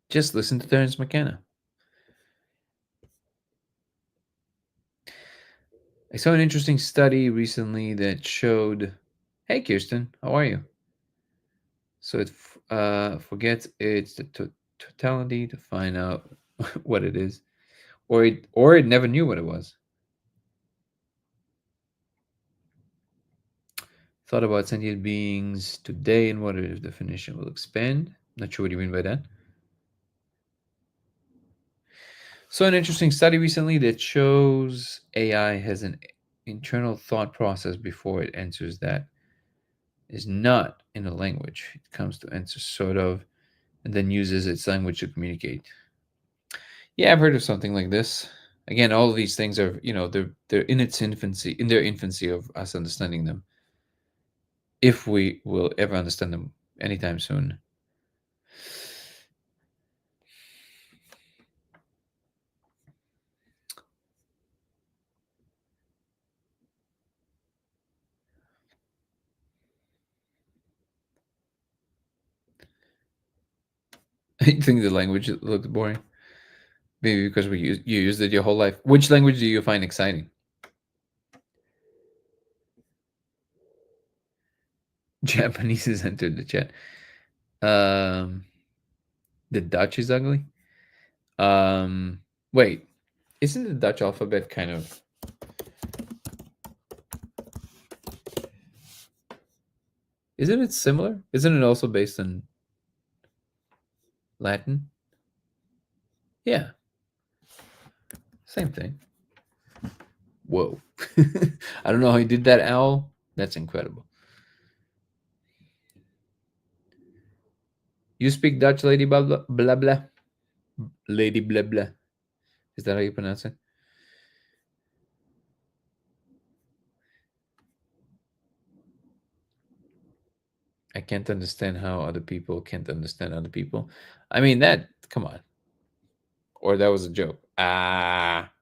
Just listen to Terence McKenna. I saw an interesting study recently that showed. Hey, Kirsten, how are you? So it forgets its totality to find out what it is, or it never knew what it was. Thought about sentient beings today and what its definition will expand. Not sure what you mean by that. So an interesting study recently that shows AI has an internal thought process before it answers that is not in a language. It comes to answer sort of, and then uses its language to communicate. Yeah, I've heard of something like this. Again, all of these things are, they're in their infancy of us understanding them, if we will ever understand them anytime soon. I think the language looks boring. Maybe because you used it your whole life. Which language do you find exciting? Japanese has entered the chat. Um, the Dutch is ugly. Um, wait, isn't the Dutch alphabet kind of? Isn't it similar? Isn't it also based on Latin? Yeah, same thing. Whoa. I don't know how he did that, Owl. That's incredible. You speak Dutch, lady blah blah blah blah. Lady blah blah. Is that how you pronounce it? I can't understand how other people can't understand other people. I mean that. Come on. Or that was a joke. Ah.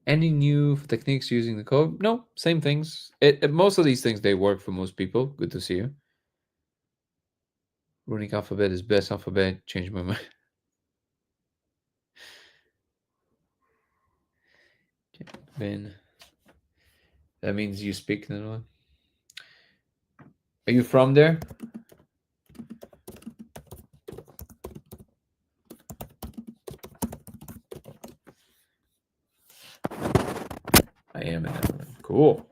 Any new techniques using the code? No, same things. Most of these things they work for most people. Good to see you. Runic alphabet is best alphabet. Change my mind. Ben. That means you speak Netherlands. Are you from there? I am in Netherlands. Cool.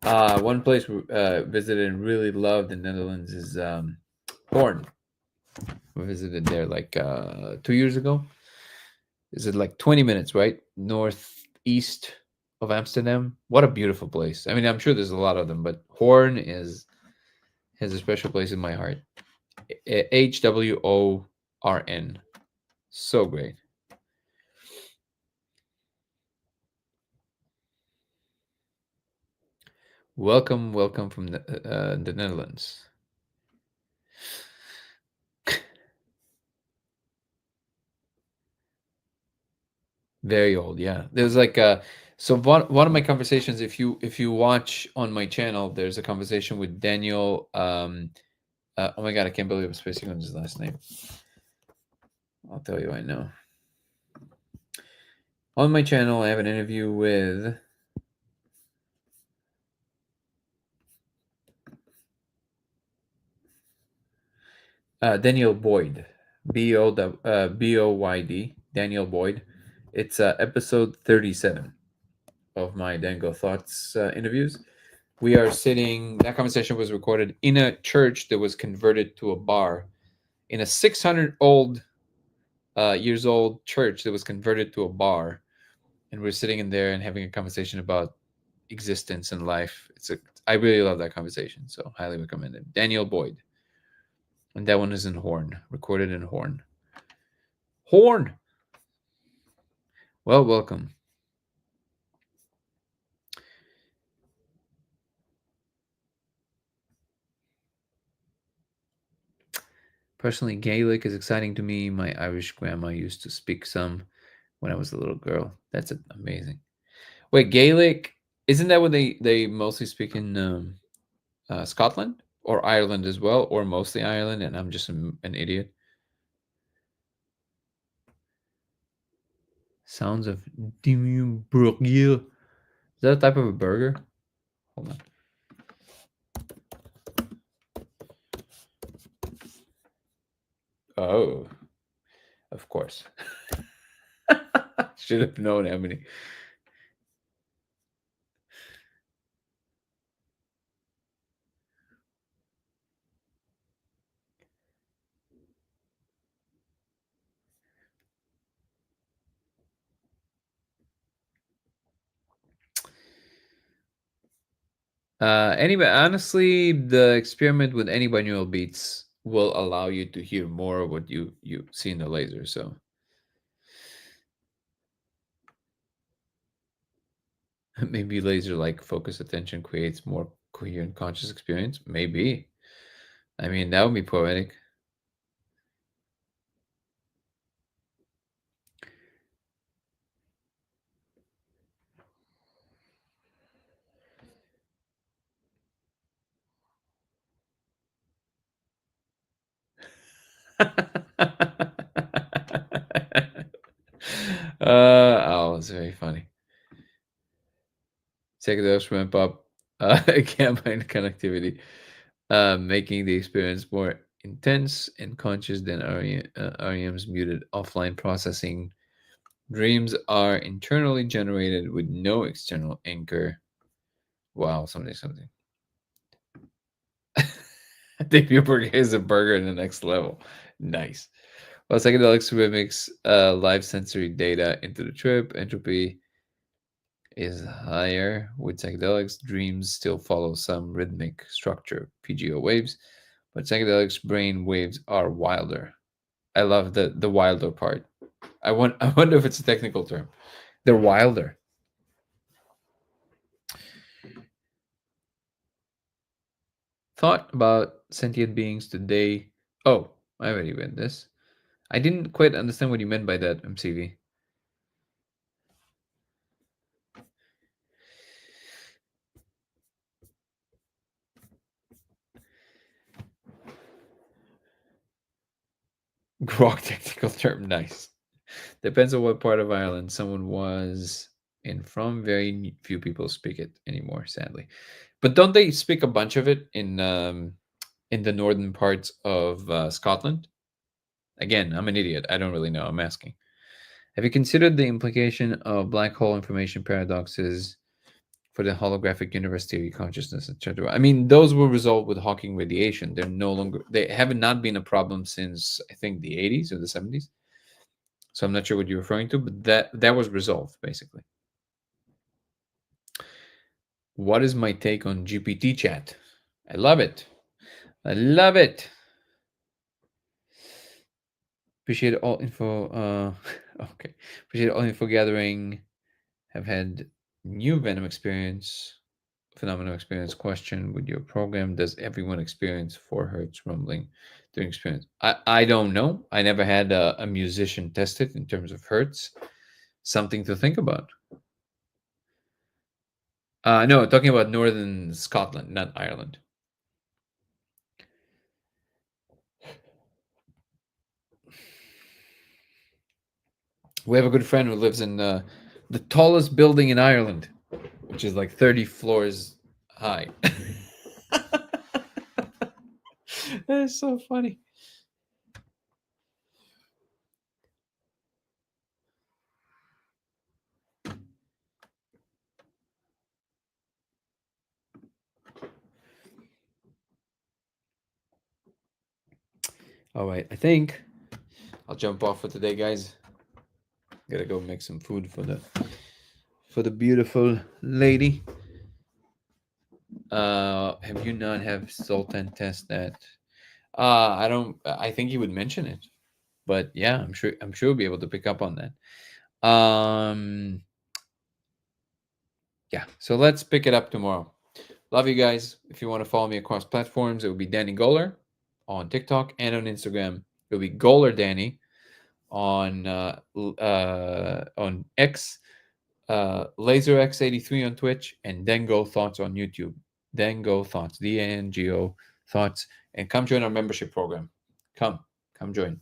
One place we visited and really loved in Netherlands is Horn. We visited there like 2 years ago. Is it like 20 minutes, right? Northeast of Amsterdam. What a beautiful place. I mean, I'm sure there's a lot of them, but Horn is has a special place in my heart. HWORN. So great. Welcome, welcome from the Netherlands. Very old, yeah. There's like so one of my conversations, if you watch on my channel, there's a conversation with Daniel. Oh my god, I can't believe I'm spacing on his last name. I'll tell you, I know. On my channel, I have an interview with Daniel Boyd, Boyd, Daniel Boyd. It's episode 37 of my Dango Thoughts interviews. We are sitting. That conversation was recorded in a church that was converted to a bar, in a 600 years old church that was converted to a bar, and we're sitting in there and having a conversation about existence and life. I really love that conversation, so highly recommend it. Daniel Boyd, and that one is in Horn, recorded in Horn. Horn. Well, welcome. Personally, Gaelic is exciting to me. My Irish grandma used to speak some when I was a little girl. That's amazing. Wait, Gaelic, isn't that what they mostly speak in Scotland or Ireland as well, or mostly Ireland? And I'm just an idiot. Sounds of Debunking. Is that a type of a burger? Hold on. Oh, of course. Should have known, Emily. Anyway, honestly, the experiment with any binaural beats will allow you to hear more of what you see in the laser. So maybe laser like focus attention creates more coherent conscious experience. Maybe. I mean, that would be poetic. Oh, it's very funny. Psychedelics ramp up campaign connectivity, making the experience more intense and conscious than REM's muted offline processing. Dreams are internally generated with no external anchor. Wow, something. Debut burger is a burger in the next level. Nice. Well, psychedelics remix live sensory data into the trip. Entropy is higher. With psychedelics, dreams still follow some rhythmic structure, PGO waves, but psychedelics brain waves are wilder. I love the wilder part. I wonder if it's a technical term. They're wilder. Thought about sentient beings today. Oh, I already read this. I didn't quite understand what you meant by that, MCV. Grok technical term, nice. Depends on what part of Ireland someone was in from. Very few people speak it anymore, sadly. But don't they speak a bunch of it in the northern parts of Scotland? Again, I'm an idiot. I don't really know. I'm asking. Have you considered the implication of black hole information paradoxes for the holographic universe theory, consciousness, etc.? I mean, those were resolved with Hawking radiation. They're no longer. They have not been a problem since I think the 80s or the 70s. So I'm not sure what you're referring to, but that was resolved basically. What is my take on GPT chat? I love it. I love it. Appreciate all info. Okay. Appreciate all info gathering. Have had new Venom experience, phenomenal experience. Question with your program: does everyone experience 4 hertz rumbling during experience? I don't know. I never had a musician test it in terms of hertz. Something to think about. No, talking about northern Scotland, not Ireland. We have a good friend who lives in the tallest building in Ireland, which is like 30 floors high. That is so funny. All right, I think I'll jump off for today, guys. Gotta go make some food for the beautiful lady. Have you not have Sultan test that? I don't. I think he would mention it, but yeah, I'm sure we'll be able to pick up on that. Yeah. So let's pick it up tomorrow. Love you guys. If you want to follow me across platforms, it will be Danny Goller on TikTok and on Instagram. It will be Goller Danny on X, LaserX83 on Twitch, and Dengo Thoughts on YouTube. Dengo Thoughts, DANGO Thoughts, and come join our membership program. Come, come join.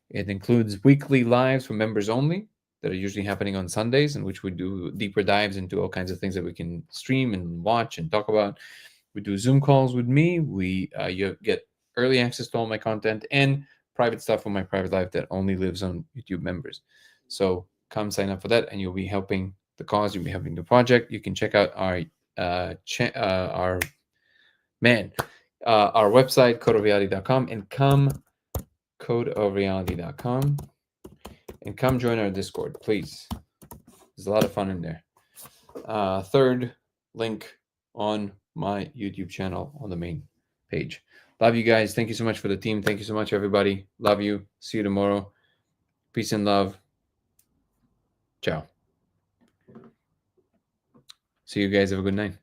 It includes weekly lives for members only that are usually happening on Sundays, in which we do deeper dives into all kinds of things that we can stream and watch and talk about. We do Zoom calls with me. You get early access to all my content and private stuff from my private life that only lives on YouTube members. So come sign up for that, and you'll be helping the cause. You'll be helping the project. You can check out our man our website codeofreality.com and come codeofreality.com and come join our Discord, please. There's a lot of fun in there. Third link on my YouTube channel on the main page. Love you guys. Thank you so much for the team. Thank you so much, everybody. Love you. See you tomorrow. Peace and love. Ciao. See you guys. Have a good night.